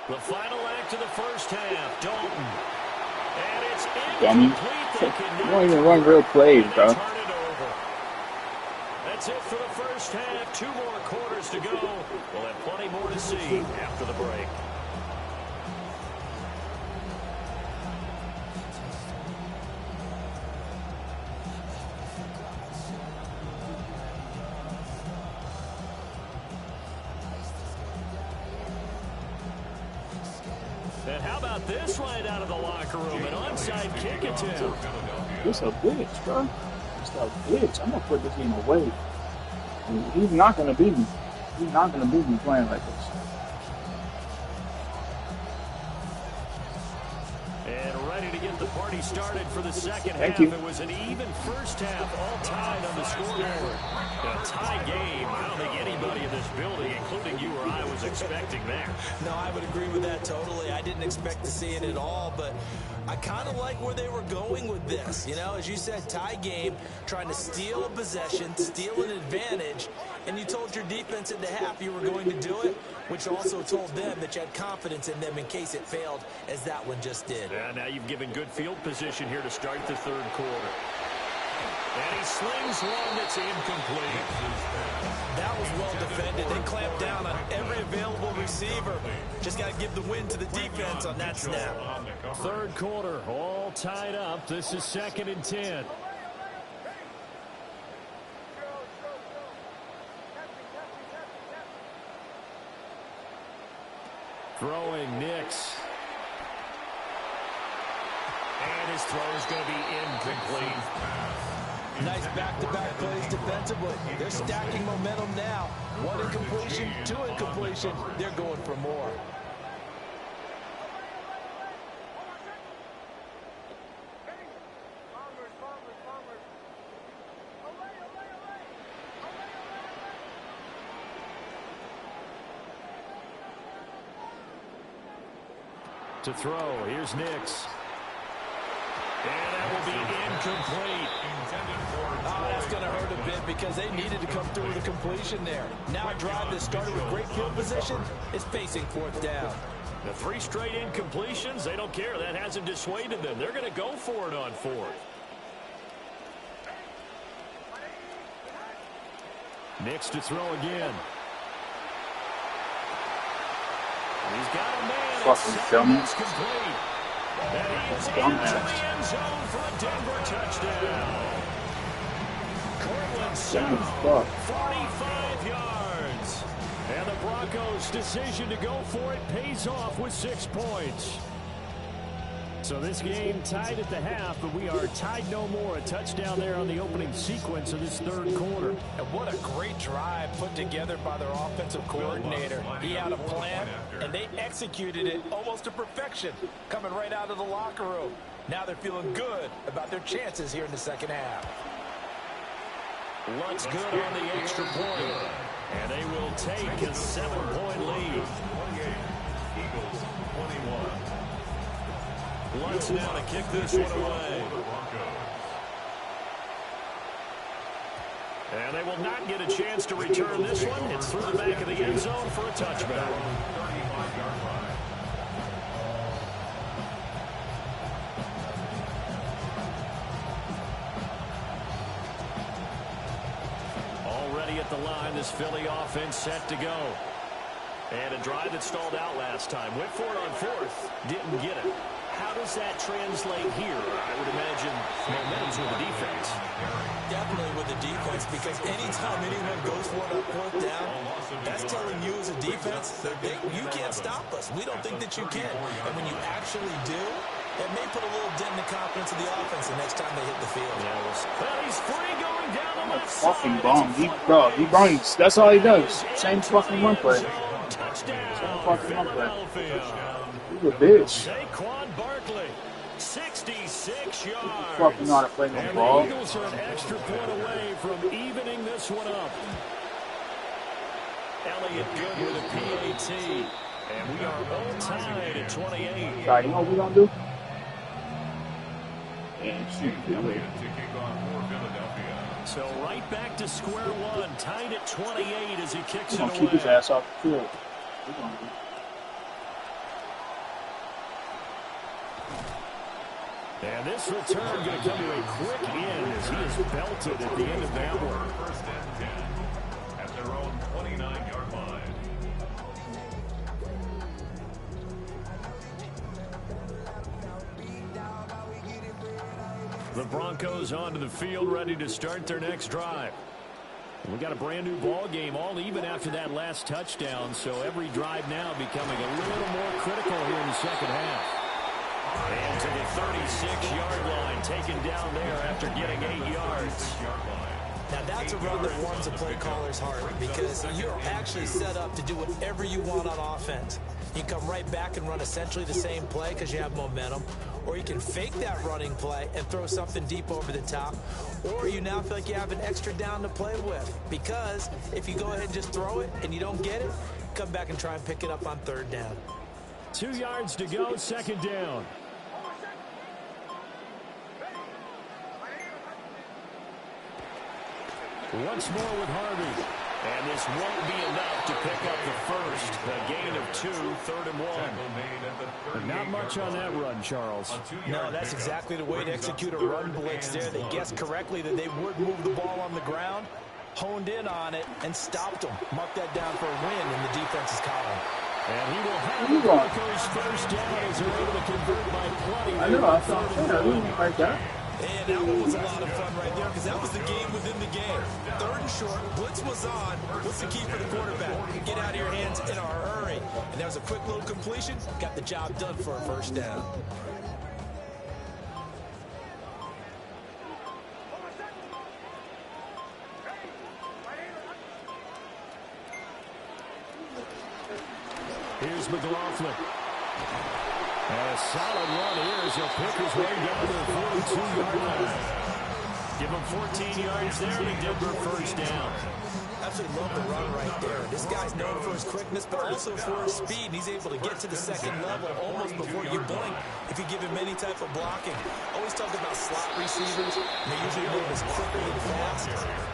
The final act of the first half, Dalton. And it's incomplete. You don't even run real plays, bro. That's it for the first half. 2 more quarters to go. We'll have plenty more to see after the break. And how about this right out of the locker room? An onside kick attempt. It's a blitz, bro. It's a blitz. I'm going to put this game away. He's not going to beat me. He's not going to beat me playing like this. And ready to get the party started for the second half. You. It was an even first half, all tied on the scoreboard. A tie game. I don't think anybody in this building, including you or I, was expecting that. No, I would agree with that totally. I didn't expect to see it at all, but I kind of like where they were going with this. You know, as you said, tie game, trying to steal a possession, steal an advantage, and you told your defense at the half you were going to do it, which also told them that you had confidence in them in case it failed, as that one just did. Yeah, now you've given good field position here to start the 3rd quarter. And he slings one that's incomplete. That was well defended. They clamped down on every available receiver. Just got to give the win to the defense on that snap. 3rd quarter, all tied up. This is 2nd and 10. Throwing Nix. And his throw is going to be incomplete. Nice back-to-back plays defensively. They're stacking momentum now. 1 incompletion, 2 incompletion. They're going for more. To throw, here's Nix. And that will be incomplete. Oh, that's going to hurt a bit because they needed to come through with a completion there. Now a drive that started with great field position is facing 4th down. The 3 straight incompletions, they don't care. That hasn't dissuaded them. They're going to go for it on 4th. Nix to throw again. He's got a man. Fucking dumbass. And he's into Dumbass. the end zone for a Denver touchdown. Cortland Fuck. 45 yards. And the Broncos' decision to go for it pays off with 6 points. So this game tied at the half, but we are tied no more. A touchdown there on the opening sequence of this 3rd quarter. And what a great drive put together by their offensive coordinator. He had a plan, and they executed it almost to perfection, coming right out of the locker room. Now they're feeling good about their chances here in the 2nd half. Luck's good on the extra point. And they will take a 7-point lead. Eagles 21. Luck's now to kick this one away. And they will not get a chance to return this one. It's through the back of the end zone for a touchback. 35-yard line. Already at the line, this Philly offense set to go. And a drive that stalled out last time. Went for it on 4th. Didn't get it. How does that translate here? I would imagine momentum's with the defense. Definitely with the defense, because anytime anyone goes for it on 4th down, that's telling you as a defense that you can't stop us. We don't think that you can. And when you actually do, it may put a little dent in the confidence of the offense the next time they hit the field. Well, he's free going down the left Fucking side. bomb. He brings. That's all he does. Same fucking run play. Touchdown, Same fucking run play. Philadelphia. He's a bitch. Saquon Barkley, 66 yards. Fucking know how to play no And ball. the Eagles are an extra point away from evening this one up. Elliott good with a PAT. And we are all tied at 28. Sorry, you know what we gonna do? And shoot, Elliott to kick off for Philadelphia. So right back to square one, tied at 28 as he kicks we're it gonna keep his away. ass off the field. We're gonna do. And this return going to come to a quick end as he is belted at the end of that one. 1st and 10 at their own 29-yard line. The Broncos onto the field, ready to start their next drive. We got a brand new ball game, all even after that last touchdown, so every drive now becoming a little more critical here in the 2nd half. And to the 36-yard line, taken down there after getting 8 yards. Now that's a run that warms a play caller's heart, because you're actually set up to do whatever you want on offense. You can come right back and run essentially the same play because you have momentum, or you can fake that running play and throw something deep over the top, or you now feel like you have an extra down to play with, because if you go ahead and just throw it and you don't get it, come back and try and pick it up on 3rd down. 2 yards to go, 2nd down. Once more with Harvey. And this won't be enough to pick up the first. A gain of 2, 3rd and 1. Not much on that run, Charles. No, that's exactly the way to execute a run blitz there. They guessed correctly that they would move the ball on the ground, honed in on it, and stopped them. Mark that down for a win in the defense's column. And he will have the Broncos first down as they're able to convert by plenty. I know, I thought I didn't like that. And that one was a lot of fun right there, because that was the game within the game. 3rd and short, blitz was on. What's the key for the quarterback? Get out of your hands in a hurry. And that was a quick little completion. Got the job done for a first down. Here's McLaughlin. And a solid run here as he'll pick his way down to the 42-yard line. Give him 14 yards there and a Denver first down. Absolutely love the run right there. This guy's known for his quickness, but also for his speed. And he's able to get to the second level almost before you blink if you give him any type of blocking. Always talk about slot receivers, and they usually move as quickly and fast.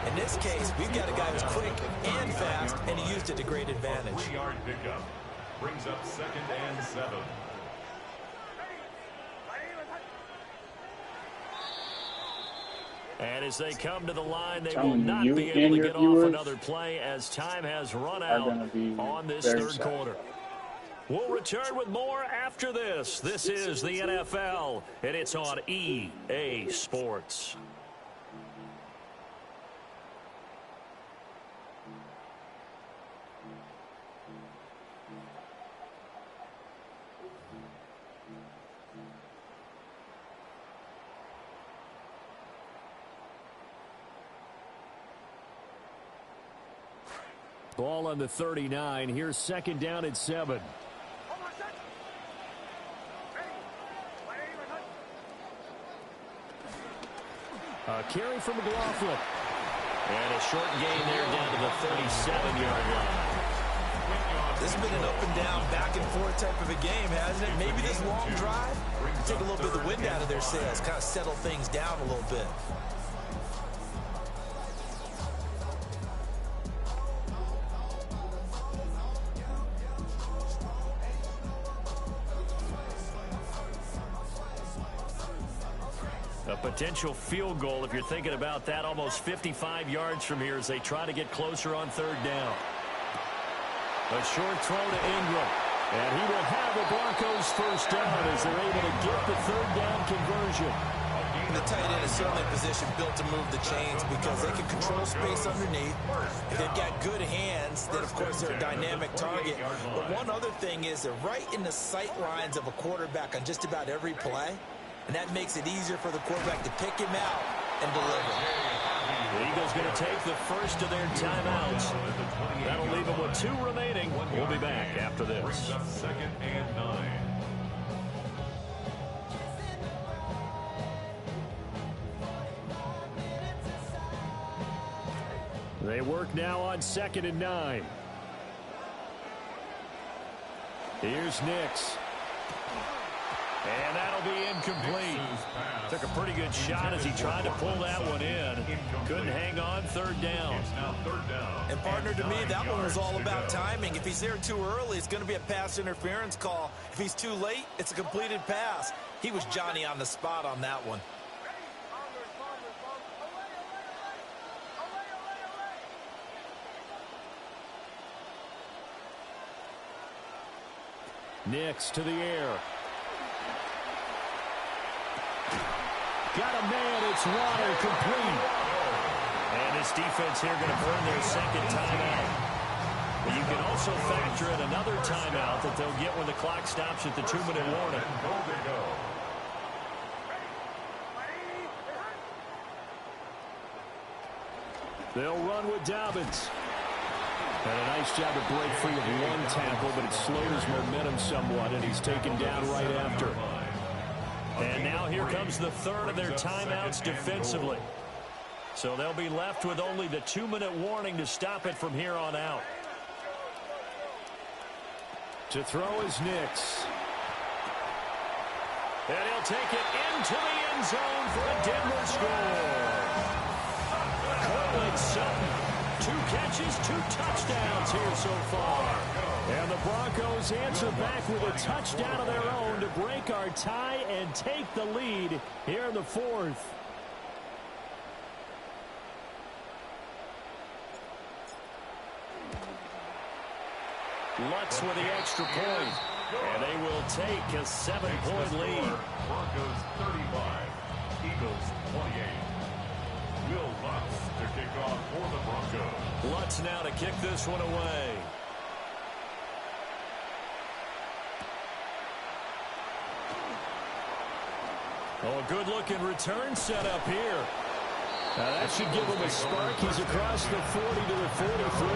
In this case, we've got a guy who's quick and fast, and he used it to great advantage. 3-yard pickup brings up 2nd and 7. And as they come to the line, they will not be able to get off another play as time has run out on this third quarter. We'll return with more after this. This is the NFL, and it's on EA Sports. Ball on the 39. Here's 2nd down and 7. A carry from McLaughlin. And a short gain there down to the 37-yard line. This has been an up and down, back and forth type of a game, hasn't it? Maybe this long drive, take a little bit of the wind out of their sails, kind of settle things down a little bit. A potential field goal, if you're thinking about that, almost 55 yards from here as they try to get closer on 3rd down. A short throw to Ingram. And he will have the Broncos first down as they're able to get the 3rd down conversion. And the tight end is certainly a position built to move the chains because they can control space underneath. If they've got good hands, then, of course, they're a dynamic target. But one other thing is they're right in the sight lines of a quarterback on just about every play. And that makes it easier for the quarterback to pick him out and deliver. The Eagles going to take the first of their timeouts. That'll leave them with 2 remaining. We'll be back after this. 2nd and 9. They work now on 2nd and 9. Here's Nix. And that'll be incomplete. Took a pretty good shot as he tried to pull that one in. Couldn't hang on 3rd down. And partner, to me, that one was all about timing. If he's there too early, it's going to be a pass interference call. If he's too late, it's a completed pass. He was Johnny on the spot on that one. Nix to the air. Got a man, it's Waddle, complete. And this defense here going to burn their 2nd timeout. But you can also factor in another timeout that they'll get when the clock stops at the 2-minute warning. They'll run with Dobbins. And a nice job to break free of one tackle, but it slowed his momentum somewhat, and he's taken down right after. And now here comes the 3rd of their timeouts defensively. So they'll be left with only the 2-minute warning to stop it from here on out. To throw is Nix. And he'll take it into the end zone for a Denver score. Cortland Sutton. 2 catches, 2 touchdowns here so far. And the Broncos answer back with a touchdown of their own to break our tie and take the lead here in the 4th. Lutz with the extra point. And they will take a 7-point lead. Broncos 35, Eagles 28. Will Lutz to kick off for the Broncos. Lutz now to kick this one away. Oh, a good-looking return set up here. Now that should give him a spark. He's across the 40 to the 43.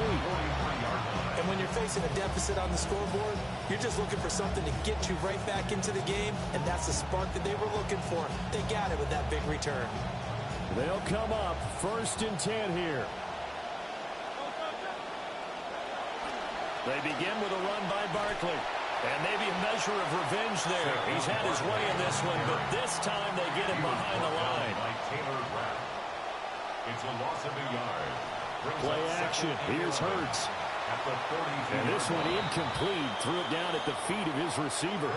And when you're facing a deficit on the scoreboard, you're just looking for something to get you right back into the game, and that's the spark that they were looking for. They got it with that big return. They'll come up 1st and 10 here. They begin with a run by Barkley. And maybe a measure of revenge there. He's had his way in this one, but this time they get him behind the line. It's a loss of a yard. Play action. Here's Hurts. And this one incomplete. Threw it down at the feet of his receiver.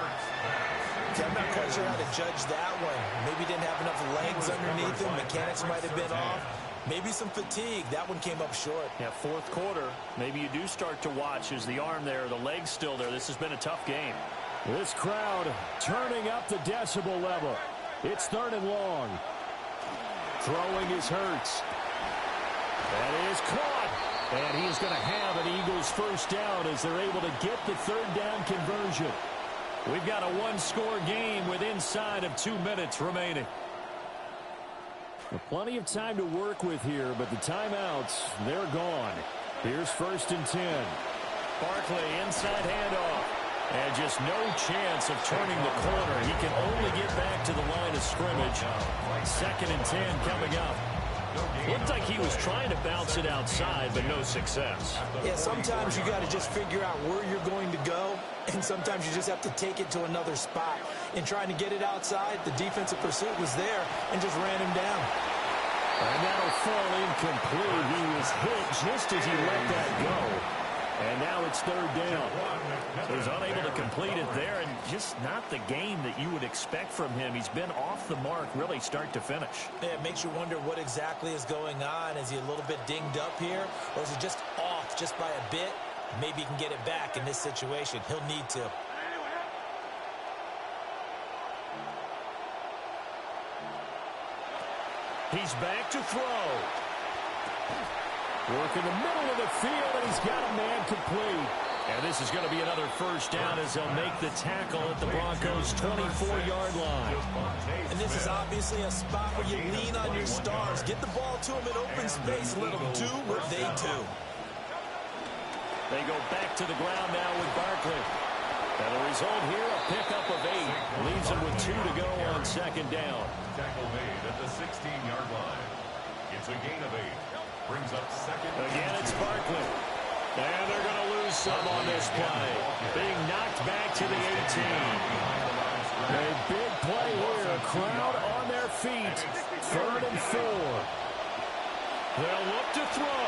I'm not quite sure how to judge that one. Maybe didn't have enough legs underneath him. Mechanics might have been off. Maybe some fatigue. That one came up short. Yeah, 4th quarter. Maybe you do start to watch as the arm there, the leg's still there. This has been a tough game. This crowd turning up the decibel level. It's 3rd and long. Throwing is Hurts. That is caught. And he's going to have an Eagles 1st down as they're able to get the 3rd down conversion. We've got a 1-score game with inside of 2 minutes remaining. Plenty of time to work with here, but the timeouts, they're gone. Here's 1st and 10. Barkley inside handoff. And just no chance of turning the corner. He can only get back to the line of scrimmage. 2nd and 10 coming up. Looked like he was trying to bounce it outside, but no success. Yeah, sometimes you got to just figure out where you're going to go, and sometimes you just have to take it to another spot. In trying to get it outside, the defensive pursuit was there and just ran him down. And that'll fall incomplete. He was hit just as he let that go. And now it's 3rd down. So he's unable to complete it there, and just not the game that you would expect from him. He's been off the mark really start to finish. Yeah, it makes you wonder what exactly is going on. Is he a little bit dinged up here, or is he just off just by a bit? Maybe he can get it back in this situation. He'll need to. He's back to throw. Work in the middle of the field, and he's got a man complete. And this is going to be another 1st down as they'll make the tackle at the Broncos' 24-yard line. And this is obviously a spot where you lean on your stars. Get the ball to them in open space and let them do what they do. They go back to the ground now with Barkley. And the result here, a pickup of 8. Leaves them with 2 to go on 2nd down. Tackle made at the 16-yard line. It's a gain of 8. Brings up 2nd. Again, it's Barkley. And they're going to lose some on this play. Being knocked back to the 18. A big play here. A crowd on their feet. 3rd and 4. They'll look to throw.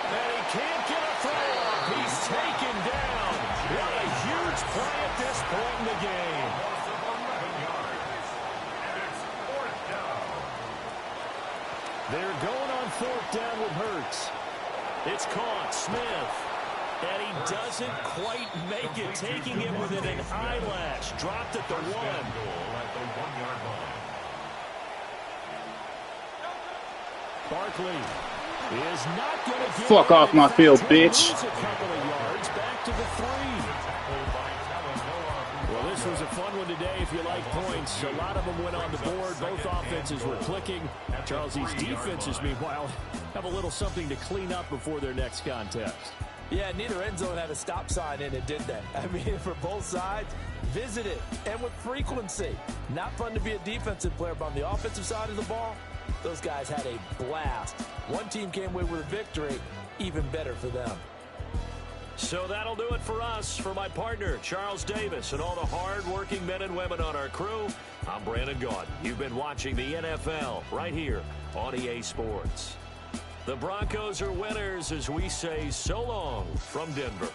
And he can't get a throw up. He's taken down. What a huge play at this point in the game. They're going on 4th down with Hurts. It's caught. Smith. And he doesn't quite make it. Taking it within an eyelash. Dropped at the 1. Barkley is not going to get fuck off my field, bitch. A couple of yards back to the 3. Well, this was a fun one today if you like points. A lot of them went on the board. Both offenses were clicking. Charles, these defenses, meanwhile, have a little something to clean up before their next contest. Yeah, neither end zone had a stop sign in it, did they? I mean, for both sides, visit it, and with frequency. Not fun to be a defensive player, but on the offensive side of the ball, those guys had a blast. One team came away with a victory, even better for them. So that'll do it for us. For my partner, Charles Davis, and all the hard-working men and women on our crew, I'm Brandon Gaudin. You've been watching the NFL right here on EA Sports. The Broncos are winners as we say so long from Denver.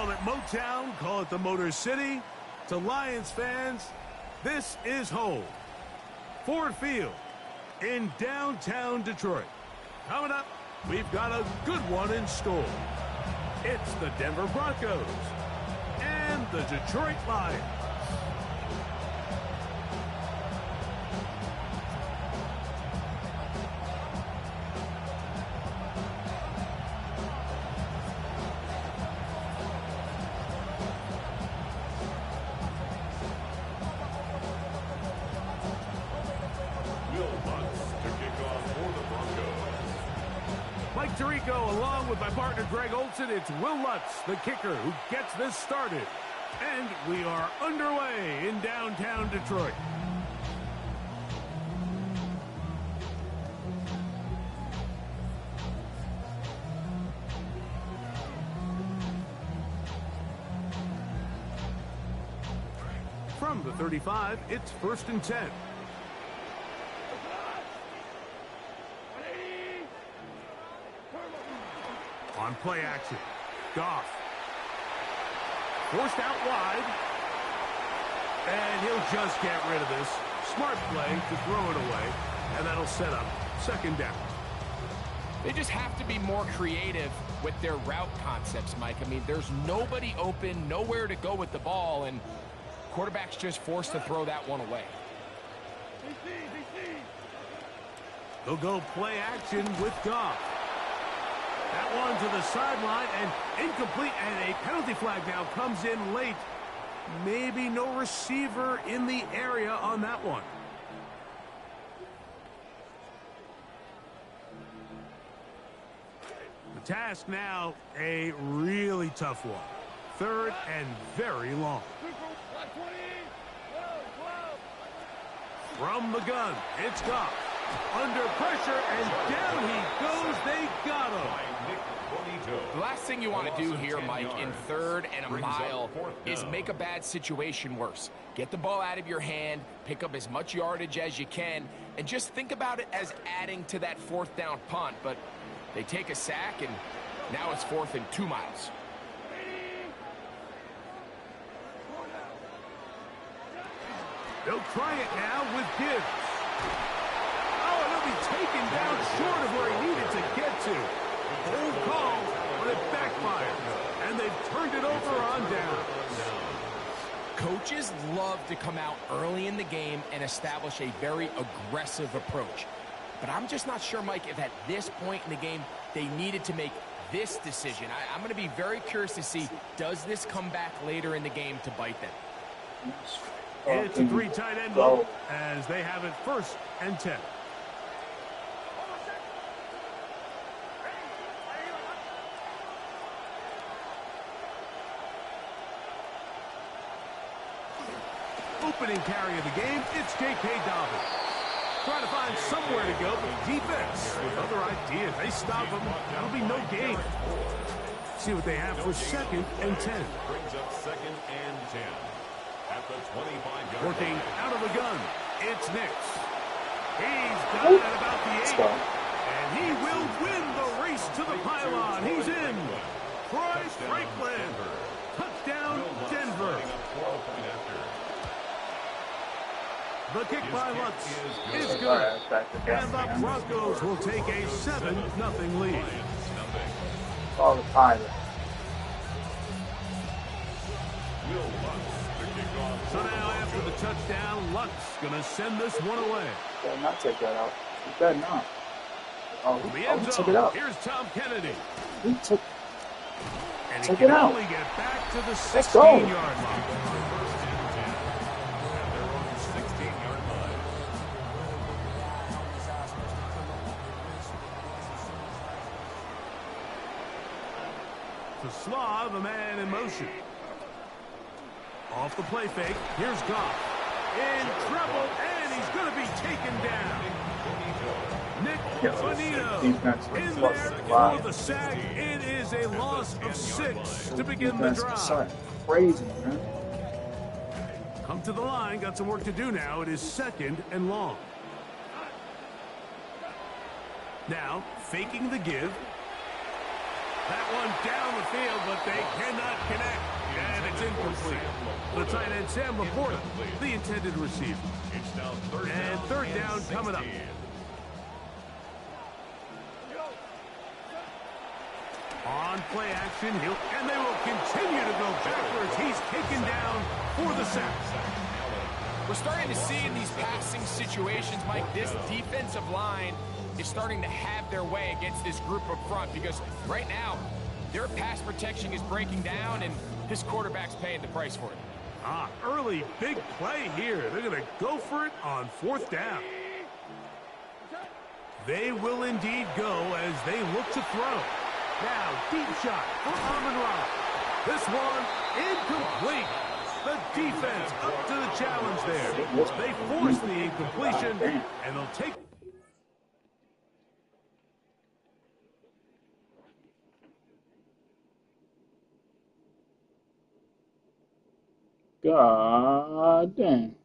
Call it Motown, call it the Motor City. To Lions fans, this is home. Ford Field in downtown Detroit. Coming up, we've got a good one in store. It's the Denver Broncos and the Detroit Lions. Along with my partner Greg Olson, it's Will Lutz, the kicker, who gets this started. And we are underway in downtown Detroit. From the 35, it's 1st and 10. On play action, Goff. Forced out wide. And he'll just get rid of this. Smart play to throw it away. And that'll set up 2nd down. They just have to be more creative with their route concepts, Mike. I mean, there's nobody open, nowhere to go with the ball, and quarterback's just forced to throw that one away. They'll go play action with Goff. That one to the sideline and incomplete, and a penalty flag now comes in late. Maybe no receiver in the area on that one. The task now, a really tough one. 3rd and very long. From the gun, it's Goff. Under pressure, and down he goes. They got him. The last thing you want to do here, Mike, in 3rd and a mile is make a bad situation worse. Get the ball out of your hand, pick up as much yardage as you can, and just think about it as adding to that 4th down punt. But they take a sack, and now it's 4th and 2 miles. They'll try it now with Gibbs. Oh, and he'll be taken down short of where he needed to get to. Old call, but it backfired. And they've turned it over on down. Coaches love to come out early in the game and establish a very aggressive approach. But I'm just not sure, Mike, if at this point in the game they needed to make this decision. I'm going to be very curious to see, does this come back later in the game to bite them? It's a 3 tight end look as they have it 1st and 10. Opening carry of the game, it's J.K. Dobbins. Trying to find somewhere to go, but defense with other ideas. They stop him. That'll be no gain. See what they have for 2nd and 10. Brings up 2nd and 10. At the 25-yard Working out of the gun, it's Nix. He's done at about the 8. And he will win the race to the pylon. He's in. Troy Franklin. Touchdown, Denver. The kick by Lutz is good. And the Broncos will take a 7-0 lead. All the time. So now after the touchdown, Lutz going to send this one away. Better not take that out. He better not. Oh, he took it out. Here's Tom Kennedy. He took and it he can out. only get back to the 16-yard 16-yard line. To Slav, a man in motion. Off the play fake, here's Goff. In trouble, and he's going to be taken down. Nick Bonito in there for the sack. It is a loss of 6 to begin the drive. Crazy, man. Come to the line, got some work to do now. It is 2nd and long. Now, faking the give. That one down the field, but they cannot connect. And it's incomplete. The tight end, Sam Laporta, the intended receiver. And third down coming up. On play action, and they will continue to go backwards. He's taken down for the sack. We're starting to see in these passing situations, Mike, this defensive line is starting to have their way against this group up front because right now, their pass protection is breaking down, and this quarterback's paying the price for it. Early big play here. They're going to go for it on fourth down. They will indeed go as they look to throw. Now, deep shot for Amon-Ra. This one incomplete. The defense up to the challenge there. They force the incompletion, and they'll take... God damn.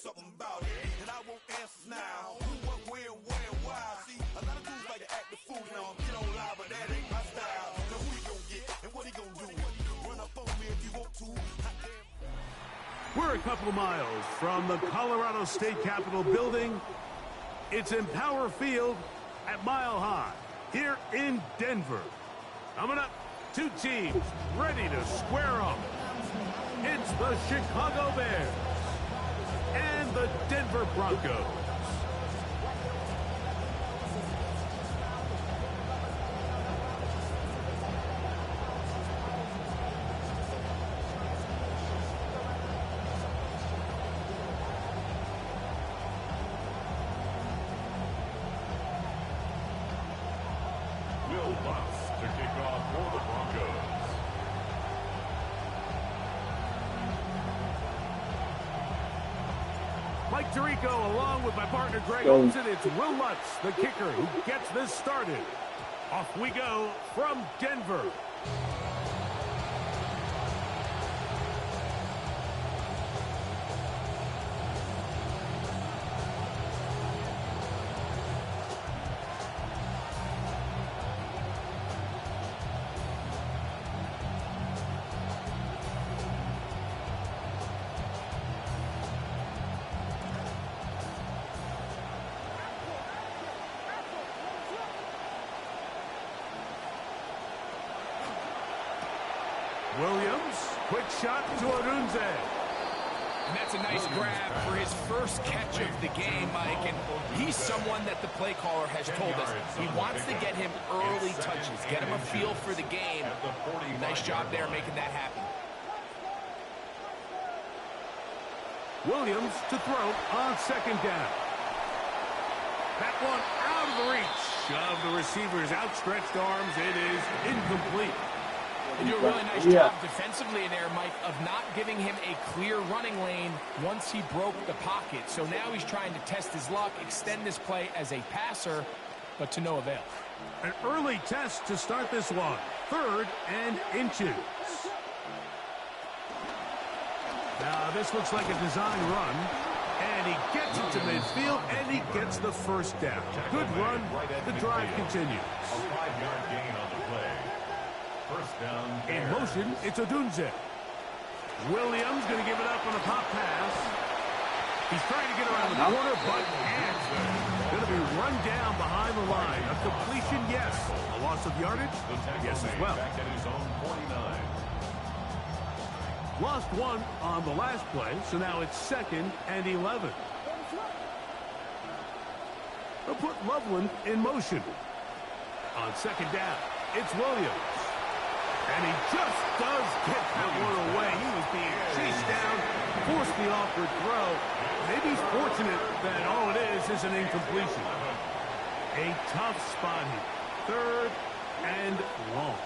Something about it, and I won't answer now. Who, what, where, why? See, a lot of dudes like to act the fool now. Get on live, but that ain't my style. Now who he gonna get, and what he gonna do? Run up on me if you want to. We're a couple of miles from the Colorado State Capitol building. It's Empower Field at Mile High here in Denver. Coming up, two teams ready to square off. It's the Chicago Bears and the Denver Broncos. Will Lutz to kick off for the Broncos. Mike Tirico along with my partner Greg Olsen. It's Will Lutz, the kicker, who gets this started. Off we go from Denver. Williams, quick shot to Odunze. And that's a nice grab for his first catch of the game, Mike. And he's someone that the play caller has told us he wants to get him early touches, get him a feel for the game. Nice job there making that happen. Williams to throw on second down. That one out of the reach of the receiver's outstretched arms. It is incomplete. And do a really nice job defensively in there, Mike, of not giving him a clear running lane once he broke the pocket. So now he's trying to test his luck, extend this play as a passer, but to no avail. An early test to start this one. 3rd and inches. Now this looks like a design run. And he gets it to midfield, and he gets the first down. Good run. The drive continues. A 5-yard gain on the play. First down. In motion, it's Odunze. Williams going to give it up on a pop pass. He's trying to get around the corner, but can't. Going to be run down behind the line. A completion, yes. A loss of yardage, yes as well. Back at his own 49. Lost one on the last play, so now it's 2nd and 11. They'll put Loveland in motion. On second down, it's Williams. And he just does get that one away. He was being chased down force the awkward throw. Maybe he's fortunate that all it is an incompletion. A tough spot here. 3rd and long.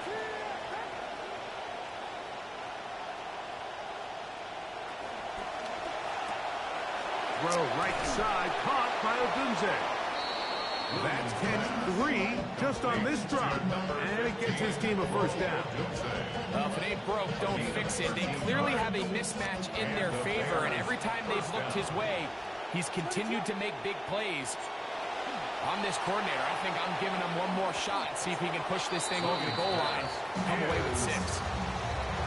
Throw right side, caught by Odunze. That's catch 3 just on this drive, and it gets his team a first down. If it ain't broke, don't fix it. They clearly have a mismatch in their favor, and every time they've looked his way, he's continued to make big plays. I'm this coordinator. I think I'm giving him one more shot, see if he can push this thing over the goal line, come away with 6.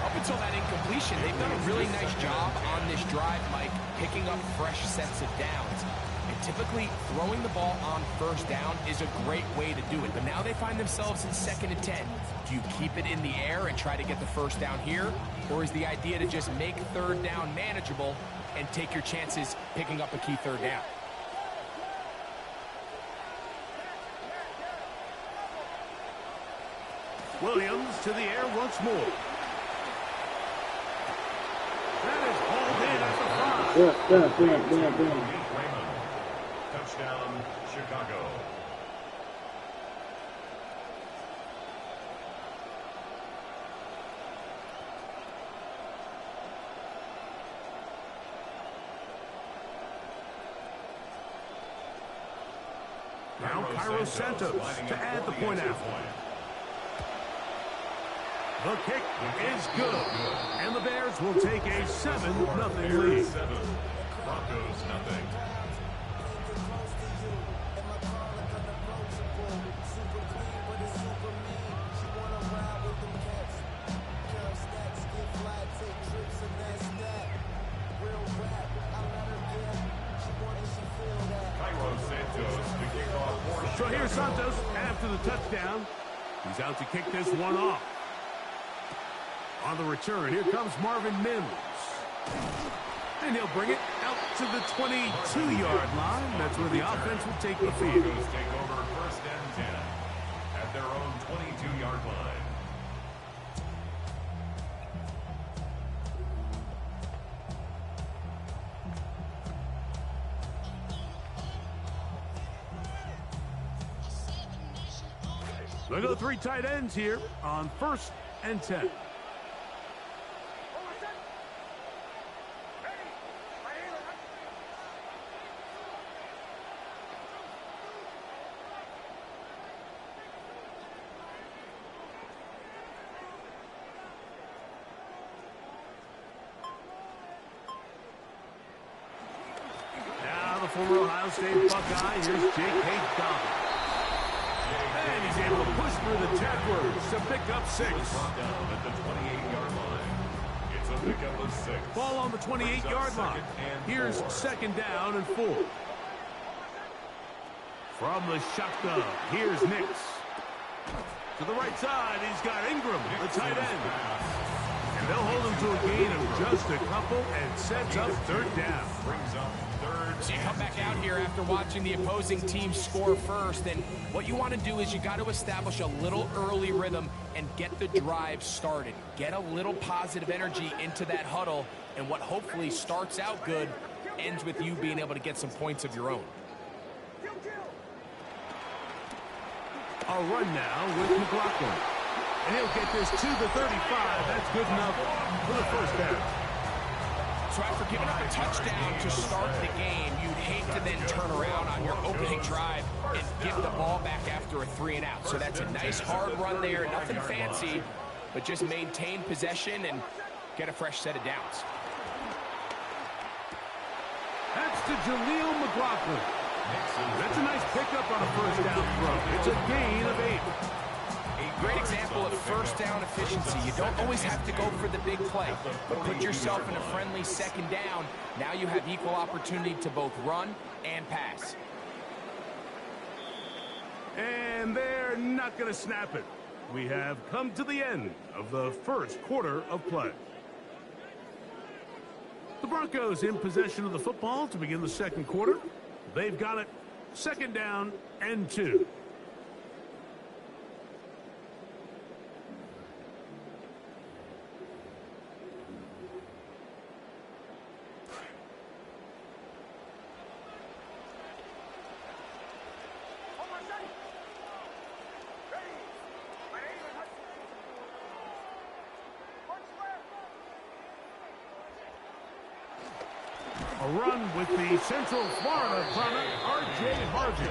Up until that incompletion, they've done a really nice job on this drive, Mike, picking up fresh sets of downs. And typically, throwing the ball on first down is a great way to do it. But now they find themselves in 2nd and 10. Do you keep it in the air and try to get the first down here? Or is the idea to just make 3rd down manageable and take your chances picking up a key 3rd down? Williams to the air once more. That is hauled in at the 5. Touchdown, Chicago. Now Cairo Santos to add the point after. The kick is good, and the Bears will take a 7-0 lead. Broncos, nothing. So here's Santos after the touchdown. He's out to kick this one off. On the return, here comes Marvin Mims. And he'll bring it out to the 22-yard line. That's where the offense will take the field. Broncos take over 1st and 10 at their own 22-yard line. They go 3 tight ends here on 1st and 10. Now the former Ohio State Buckeye, here's J.K. Dobbins. And he's able to push through the tacklers to pick up 6. Brought down at the 28-yard line. It's a pickup of 6. Ball on the 28-yard line. Here's 2nd down and 4. From the shotgun, here's Nix. To the right side, he's got Ingram, the tight end. And they'll hold him to a gain of just a couple and sets up 3rd down. Brings up 3rd. So you come back out here after watching the opposing team score first, and what you want to do is you got to establish a little early rhythm and get the drive started. Get a little positive energy into that huddle, and what hopefully starts out good ends with you being able to get some points of your own. A run now with McLaughlin. And he'll get this to the 35. That's good enough for the first down. So after giving up a touchdown to start the game, you'd hate to then turn around on your opening drive and give the ball back after a 3-and-out. So that's a nice hard run there, nothing fancy, but just maintain possession and get a fresh set of downs. That's to Jaleel McLaughlin. That's a nice pickup on a first down throw. It's a gain of 8. A great example of first down efficiency. You don't always have to go for the big play, but put yourself in a friendly 2nd down. Now you have equal opportunity to both run and pass. And they're not going to snap it. We have come to the end of the first quarter of play. The Broncos in possession of the football to begin the 2nd quarter. They've got it 2nd down and 2. A run with the Central Florida product, R.J. Harvey.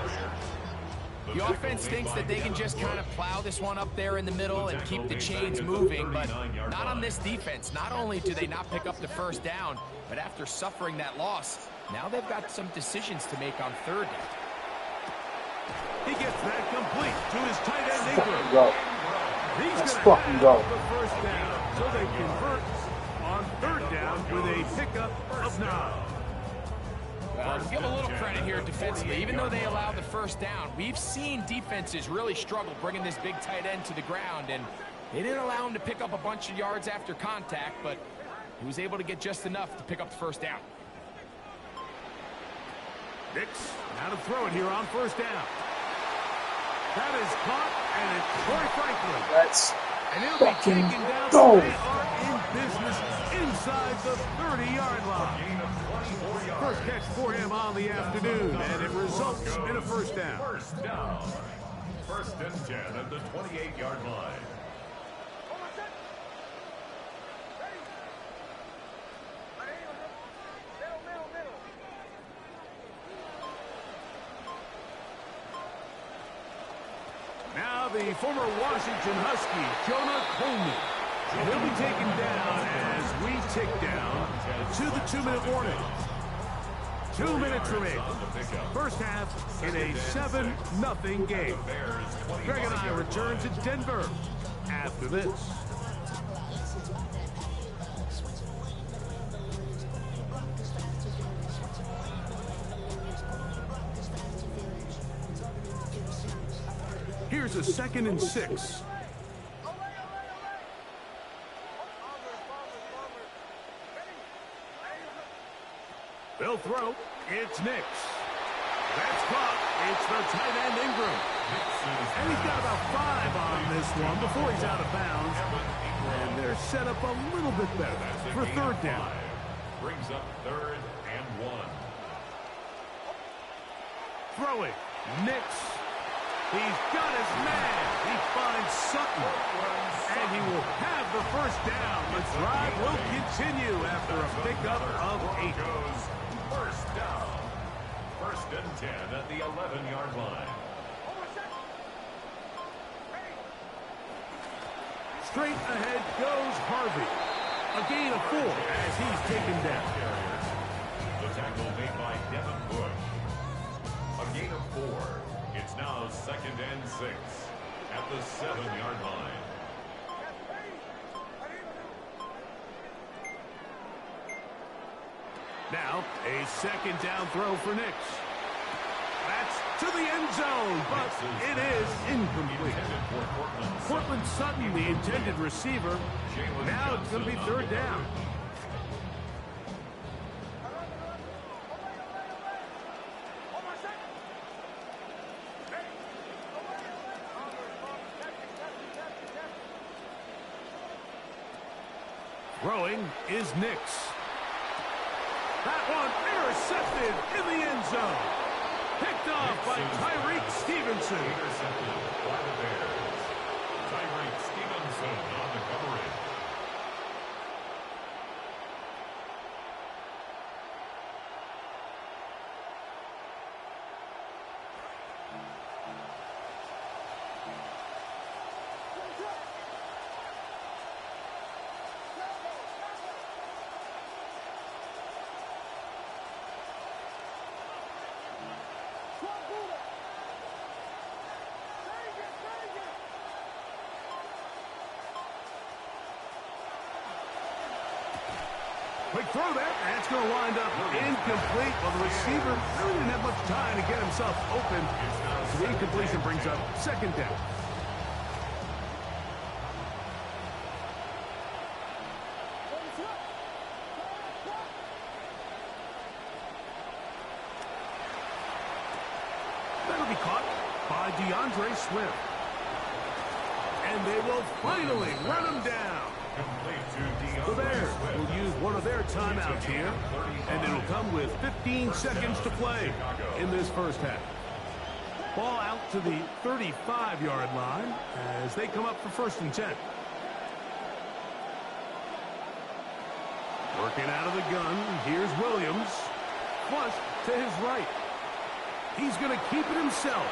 The offense thinks that they can just kind of plow this one up there in the middle and keep the chains moving, but not on this defense. Not only do they not pick up the first down, but after suffering that loss, now they've got some decisions to make on third down. He gets that complete to his tight end, Ingram. Go. He's Let's going to fucking have go. the first down, so they convert on third down with a pickup of 9. Give a little credit here defensively. Even though they allowed the first down, we've seen defenses really struggle bringing this big tight end to the ground, and they didn't allow him to pick up a bunch of yards after contact, but he was able to get just enough to pick up the first down. Nix, now to throw it here on first down. That is caught, and it's Troy Franklin. Let's And he'll be fucking taken down. go. They are in business inside the 30-yard line. First catch for him on the afternoon, and it results in a first down. First down. First and 10 at the 28-yard line. Now the former Washington Husky, Jonah Coleman. He'll be taken down as we tick down to the 2-minute warning. 2 minutes remaining. First half in a 7-0 game. Greg and I return to Denver after this. Here's a 2nd and 6. They'll throw. It's Nix. That's caught. It's the tight end Ingram. And he's got about 5 on this one before he's out of bounds. And they're set up a little bit better for third down. Brings up 3rd and 1. Throwing. Nix. He's got his man. He finds Sutton. And he will have the first down. The drive will continue after a pickup of 8. First down. First and 10 at the 11-yard line. Straight ahead goes Harvey. A gain of 4 as he's taken down. The tackle made by Devin Bush. A gain of 4. It's now 2nd and 6 at the 7-yard line. Now, a 2nd down throw for Nix. That's to the end zone, but it is incomplete. Cortland Sutton, the intended receiver. Now it's going to be third down. Throwing is Nix. That one intercepted in the end zone. Picked off by Tyreek Stevenson. Intercepted by the Bears. Tyreek Stevenson on the coverage. Quick throw there. That's going to wind up incomplete. Well, the receiver really didn't have much time to get himself open. So the incompletion brings up 2nd down. That'll be caught by DeAndre Swift. And they will finally run him down. The Bears will use one of their timeouts here, and it'll come with 15 seconds to play in this first half. Ball out to the 35-yard line as they come up for 1st and 10. Working out of the gun, here's Williams. flush to his right. He's going to keep it himself.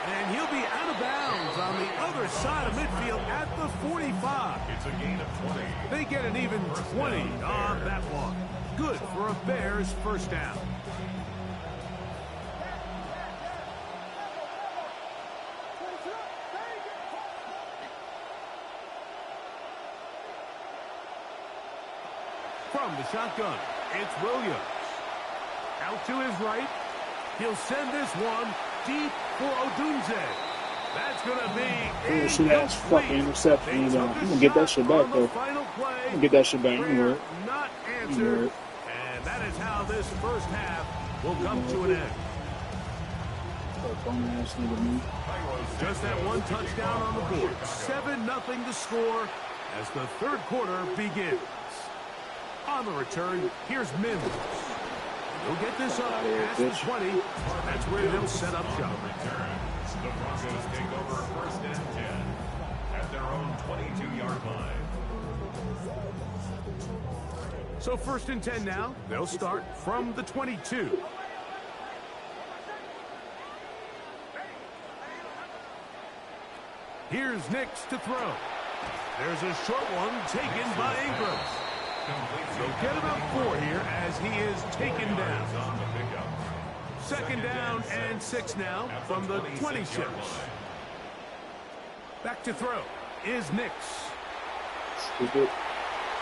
And he'll be out of bounds on the other side of midfield at the 45. It's a gain of 20. They get an even 20 on that one. Good for a Bears first down. From the shotgun, it's Williams. Out to his right. He'll send this one deep for Odunze. That's going to be shit, that's fucking interception. I'm going to get that shit back, though. I'm going to get that shit back. You know it. Not answered. And that is how this first half will come to an end. Just that one touchdown on the board. 7-0 to score as the third quarter begins. On the return, here's Mims. He'll get this up past the 20. That's where they'll set up shop. The Broncos take over first and 10 at their own 22-yard line. So first and 10 now. They'll start from the 22. Here's Nix to throw. There's a short one taken by Ingram. So get about 4 here as he is taken down. Second down and 6 now from the 26. Back to throw is Nix. Stupid.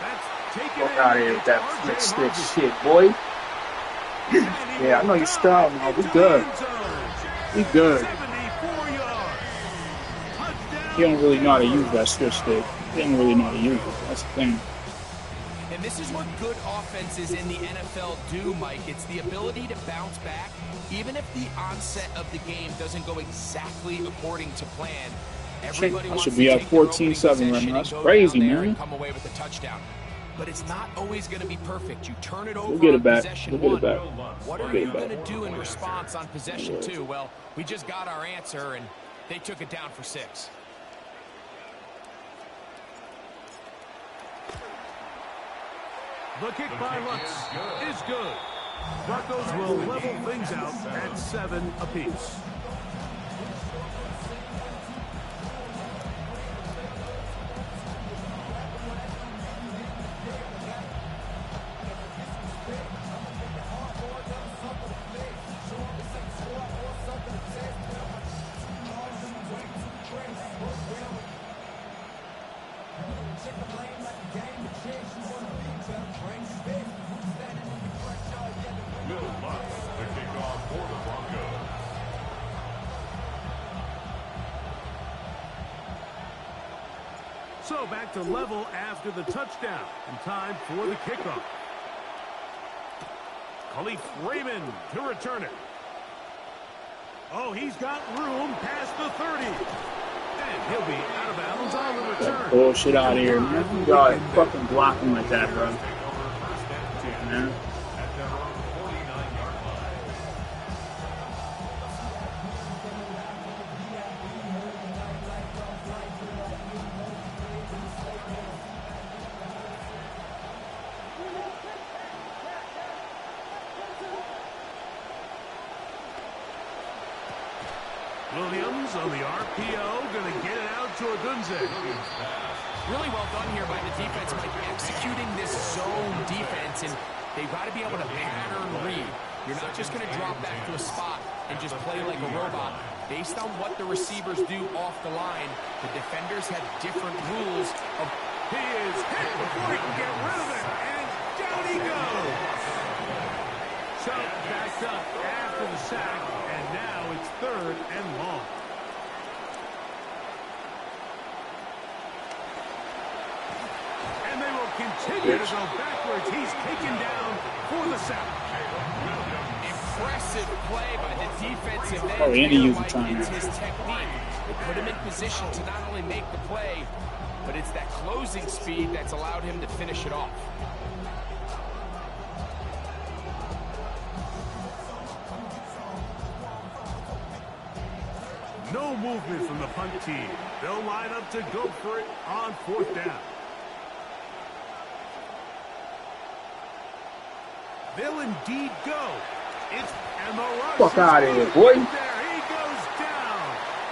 That's taken Fuck out of here with that flick stick shit, boy. Yeah, I know your style now. We good. We good. He don't really know how to use that switch stick. He don't really know how to use it. That's the thing. And this is what good offenses in the NFL do, Mike. It's the ability to bounce back, even if the onset of the game doesn't go exactly according to plan. Everybody I should be at 14-7 right now. That's crazy, man. Come away with a touchdown. But it's not always going to be perfect. You turn it over we'll get it on back. possession We'll get it one. back. What are you going to do in response on possession two? Well, we just got our answer, and they took it down for 6. The kick by Lutz is good. Broncos will level things out at 7 apiece. So back to level after the touchdown, and time for the kickoff. Khalif Raymond to return it. Oh, he's got room past the 30. And he'll be out of bounds on the return. Bullshit out of here, man. God, fucking blocking like that, bro. Man. Williams on the RPO, going to get it out to Odunze. Really well done here by the defense, Mike, executing this zone defense, and they've got to be able to pattern read. You're not just going to drop back to a spot and just play like a robot. Based on what the receivers do off the line, the defenders have different rules of... He is hit before he can get rid of it, and down he goes. So backed up after the sack, and now it's 3rd and long. And they will continue to go backwards. He's taken down for the sack. Impressive play by the defensive end. Oh, and he used the time. It's his technique. It put him in position to not only make the play, but it's that closing speed that's allowed him to finish it off. No movement from the punt team. They'll line up to go for it on 4th down. They'll indeed go. It's Fuck out of here, boy. There he goes down.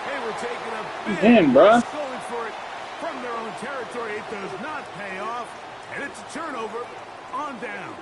They were taking a big Him, bruh. risk going for it from their own territory. It does not pay off, and it's a turnover on down.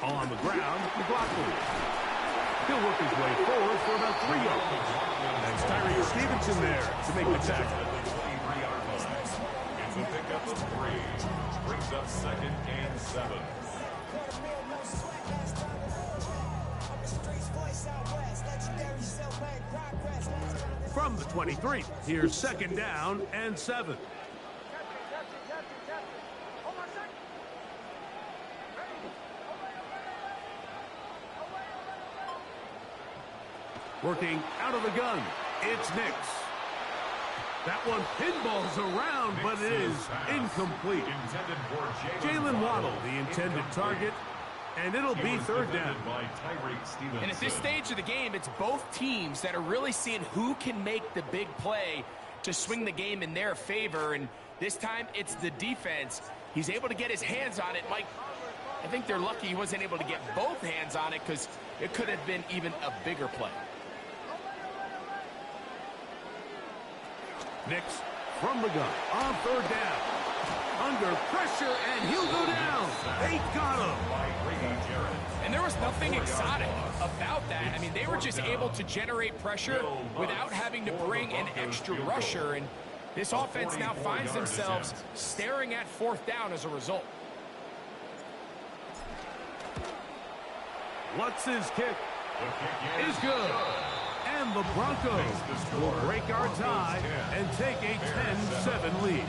On the ground, McLaughlin. He'll work his way forward for about 3 yards. That's Tyree Stevenson there to make the tackle. It's a pickup of 3. Brings up 2nd and 7. From the 23, here's 2nd down and 7. Working out of the gun, it's Nix. That one pinballs around, but it is incomplete. Jalen Waddle, the intended target, and it'll be 3rd down. And at this stage of the game, it's both teams that are really seeing who can make the big play to swing the game in their favor, and this time it's the defense. He's able to get his hands on it. Mike, I think they're lucky he wasn't able to get both hands on it because it could have been even a bigger play. Nix from the gun on 3rd down. Under pressure, and he'll go down. They got him. And there was nothing exotic about that. I mean, they were just able to generate pressure without having to bring an extra rusher. And this offense now finds themselves staring at 4th down as a result. What's his kick? Is good. And the Broncos will break our tie and take a 10-7 lead.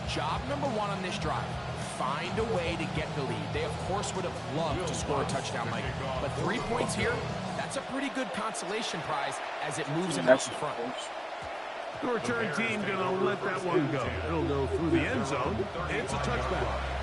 Job number 1 on this drive, find a way to get the lead. They, of course, would have loved to score a touchdown, Mike. But 3 points here, that's a pretty good consolation prize as it moves them out in front. The return team going to let that one go. It'll go through the end zone. It's a touchback.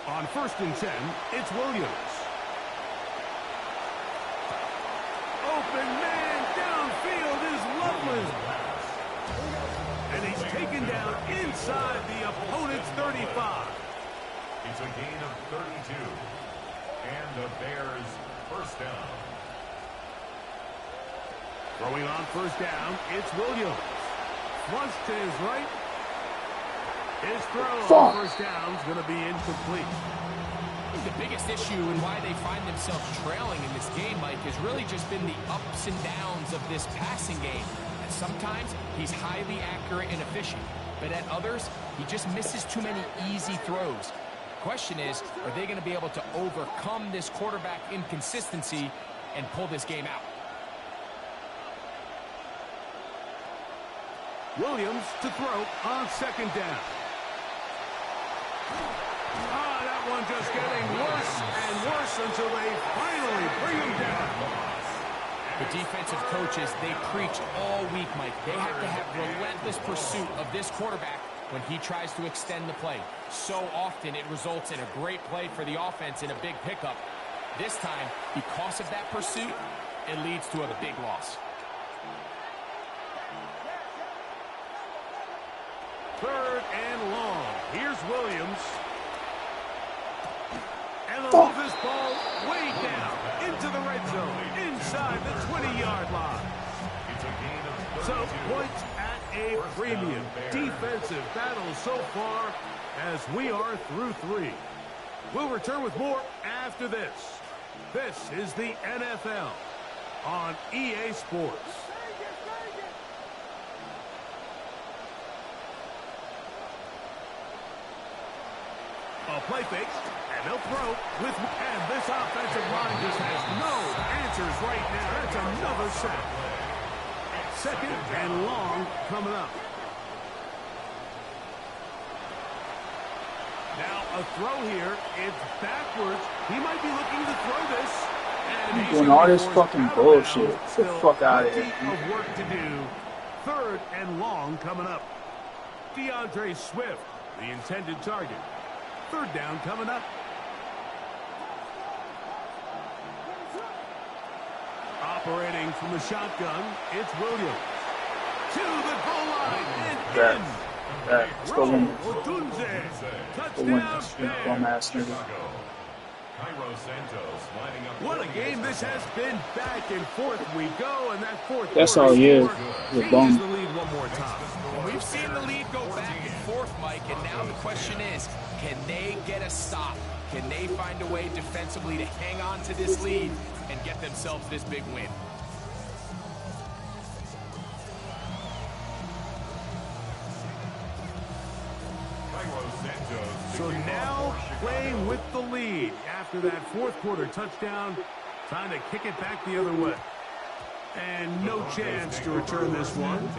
On 1st and 10, it's Williams. Open man downfield is Loveland. And he's taken down inside the opponent's 35. It's a gain of 32. And the Bears 1st down. Throwing on 1st down, it's Williams. Flush to his right. His throw on 1st down is going to be incomplete. I think the biggest issue and why they find themselves trailing in this game, Mike, has really just been the ups and downs of this passing game. And sometimes he's highly accurate and efficient, but at others, he just misses too many easy throws. The question is, are they going to be able to overcome this quarterback inconsistency and pull this game out? Williams to throw on 2nd down. That one just getting worse and worse until they finally bring him down. The defensive coaches, they preach all week, Mike. They have to have relentless pursuit of this quarterback when he tries to extend the play. So often it results in a great play for the offense and a big pickup. This time, because of that pursuit, it leads to a big loss. 3rd and long. Here's Williams. And they'll move this ball way down into the red zone, inside the 20-yard line. So points at a premium. Defensive battle so far as we are through 3. We'll return with more after this. This is the NFL on EA Sports. A play fake, and they'll throw with, and this offensive line just has no answers right now. That's another sack. Second and long coming up. Now a throw here. It's backwards. He might be looking to throw this. And he's doing all this fucking bullshit. Get the fuck out of here. Of work to do. Third and long coming up. DeAndre Swift, the intended target. Third down coming up. Operating from the shotgun, it's Williams. To the goal line and in. Let's go win. Touchdown. Dumbass nigga. What a game this has been. Back and forth we go, and that fourth. That's all he is. He's a bum. The lead one more time. We've seen the lead go back and forth, Mike, and now the question is, can they get a stop? Can they find a way defensively to hang on to this lead and get themselves this big win? So now playing with the lead after that fourth quarter touchdown, trying to kick it back the other way. And no chance to return this one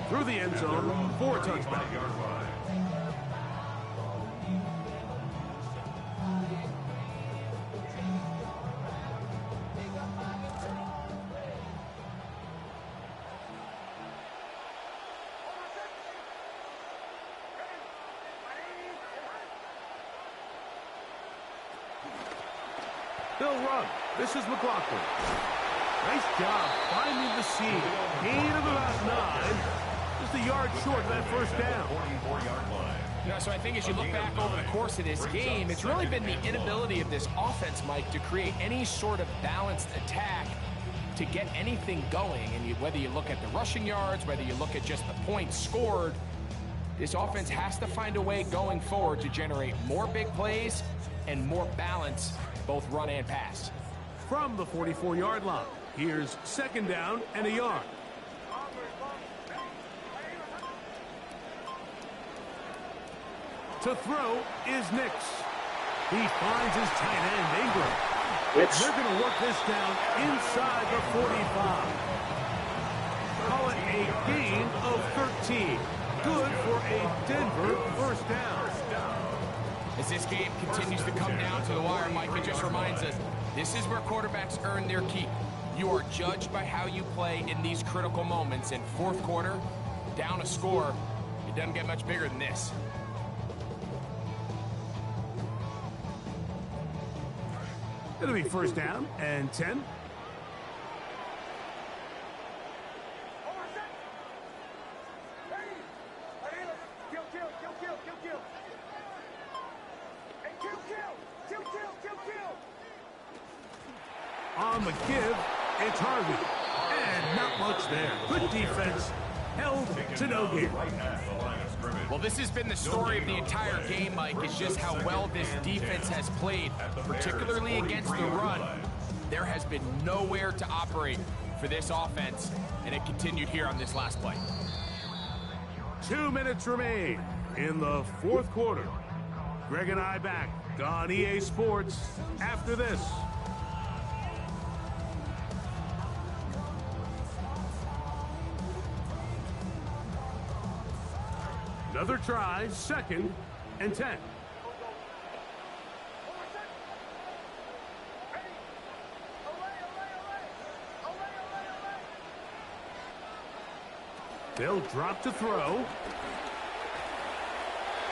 through the end zone for a touchback. They'll run. This is McLaughlin. Nice job finding the seam. Gain of about 9. Just a yard short of that first down. So I think as you look back over the course of this game, it's really been the inability of this offense, Mike, to create any sort of balanced attack to get anything going. And whether you look at the rushing yards, whether you look at just the points scored, this offense has to find a way going forward to generate more big plays and more balance, both run and pass. From the 44-yard line, here's second down and a yard. To throw is Nix. He finds his tight end, Ingram. They're going to work this down inside the 45. Call it a gain of 13. Good for a Denver first down. As this game continues to come down to the wire, Mike, it just reminds us, this is where quarterbacks earn their keep. You are judged by how you play in these critical moments. In fourth quarter, down a score, it doesn't get much bigger than this. It'll be first down and 10. On the give, it's Harvey. And not much there. Good defense. Held to no gain. Well, this has been the story of the entire game, Mike, is just how well this defense has played, particularly against the run. There has been nowhere to operate for this offense, and it continued here on this last play. 2 minutes remain in the fourth quarter. Greg and I back on EA Sports after this. Another try, second and 10. They'll drop to throw.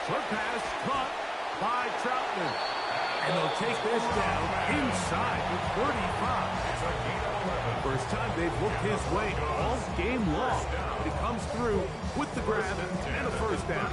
Short pass caught by Troutman. And they'll take this down inside the 35. First time they've looked his way all game long. He comes through with the grab and a first down.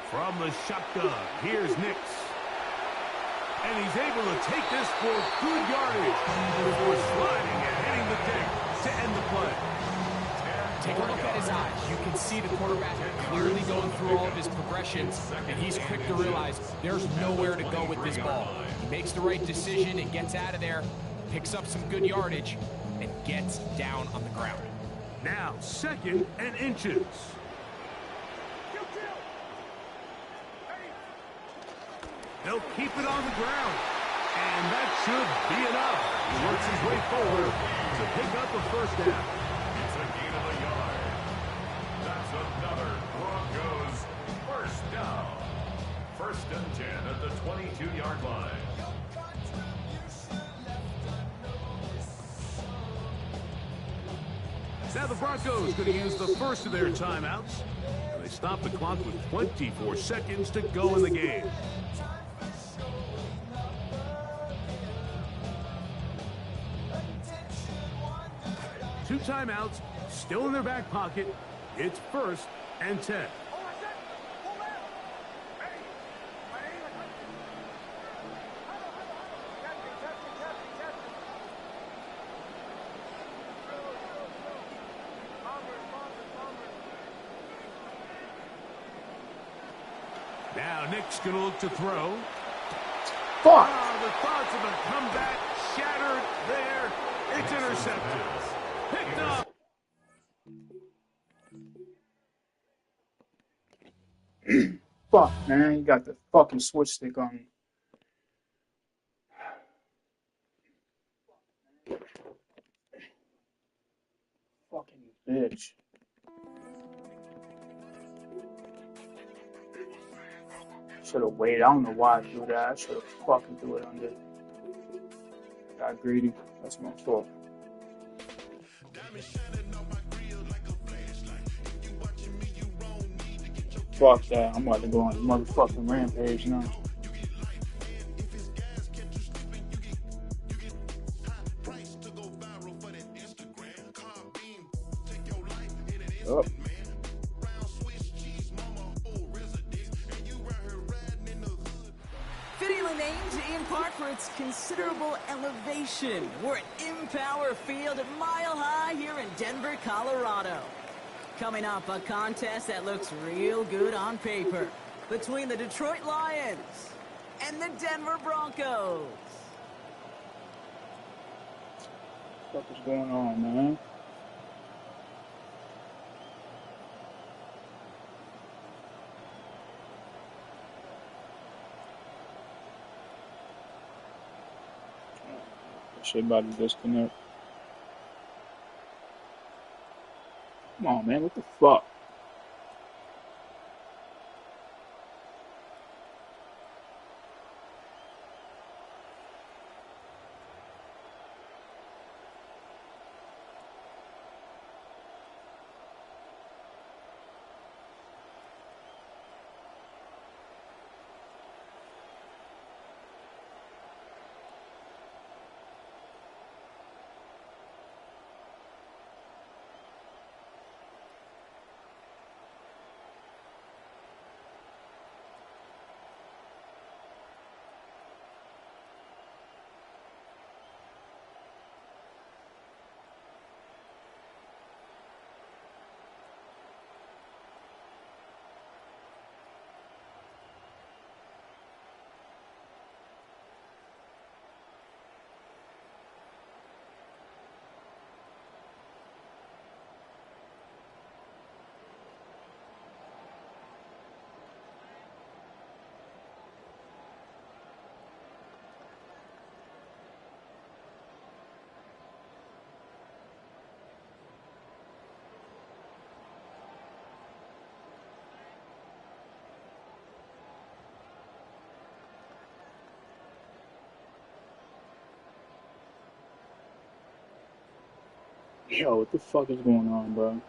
From the shotgun, here's Nix. And he's able to take this for good yardage before sliding and hitting the deck to end the play. Take a look at his eyes. You can see the quarterback clearly going through all of his progressions, and he's quick to realize there's nowhere to go with this ball. He makes the right decision and gets out of there, picks up some good yardage, and gets down on the ground. Now, 2nd and inches. They'll keep it on the ground. And that should be enough. He works his way forward to pick up a first down. It's a gain of a yard. That's another Broncos first down. 1st and 10 at the 22-yard line. Now the Broncos going to use the first of their timeouts. And they stop the clock with 24 seconds to go in the game. Two timeouts still in their back pocket. It's 1st and 10. Now Nick's going to look to throw. Fuck! The thoughts of a comeback shattered there. It's intercepted. Picked up. Fuck, man. You got the fucking switch stick on me. Fucking bitch. Should have waited. I don't know why I do that. I should have fucking do it under. Got greedy. That's my fault. Fuck that. I'm about to go on a motherfucking rampage now. Oh. Fittingly named in part for its considerable elevation. We're at Empower Field at Mile High here in Denver, Colorado. Coming up, a contest that looks real good on paper between the Detroit Lions and the Denver Broncos. What is going on, man? Shit about to disconnect. Come on, man. What the fuck? Yo, what the fuck is going on, bro?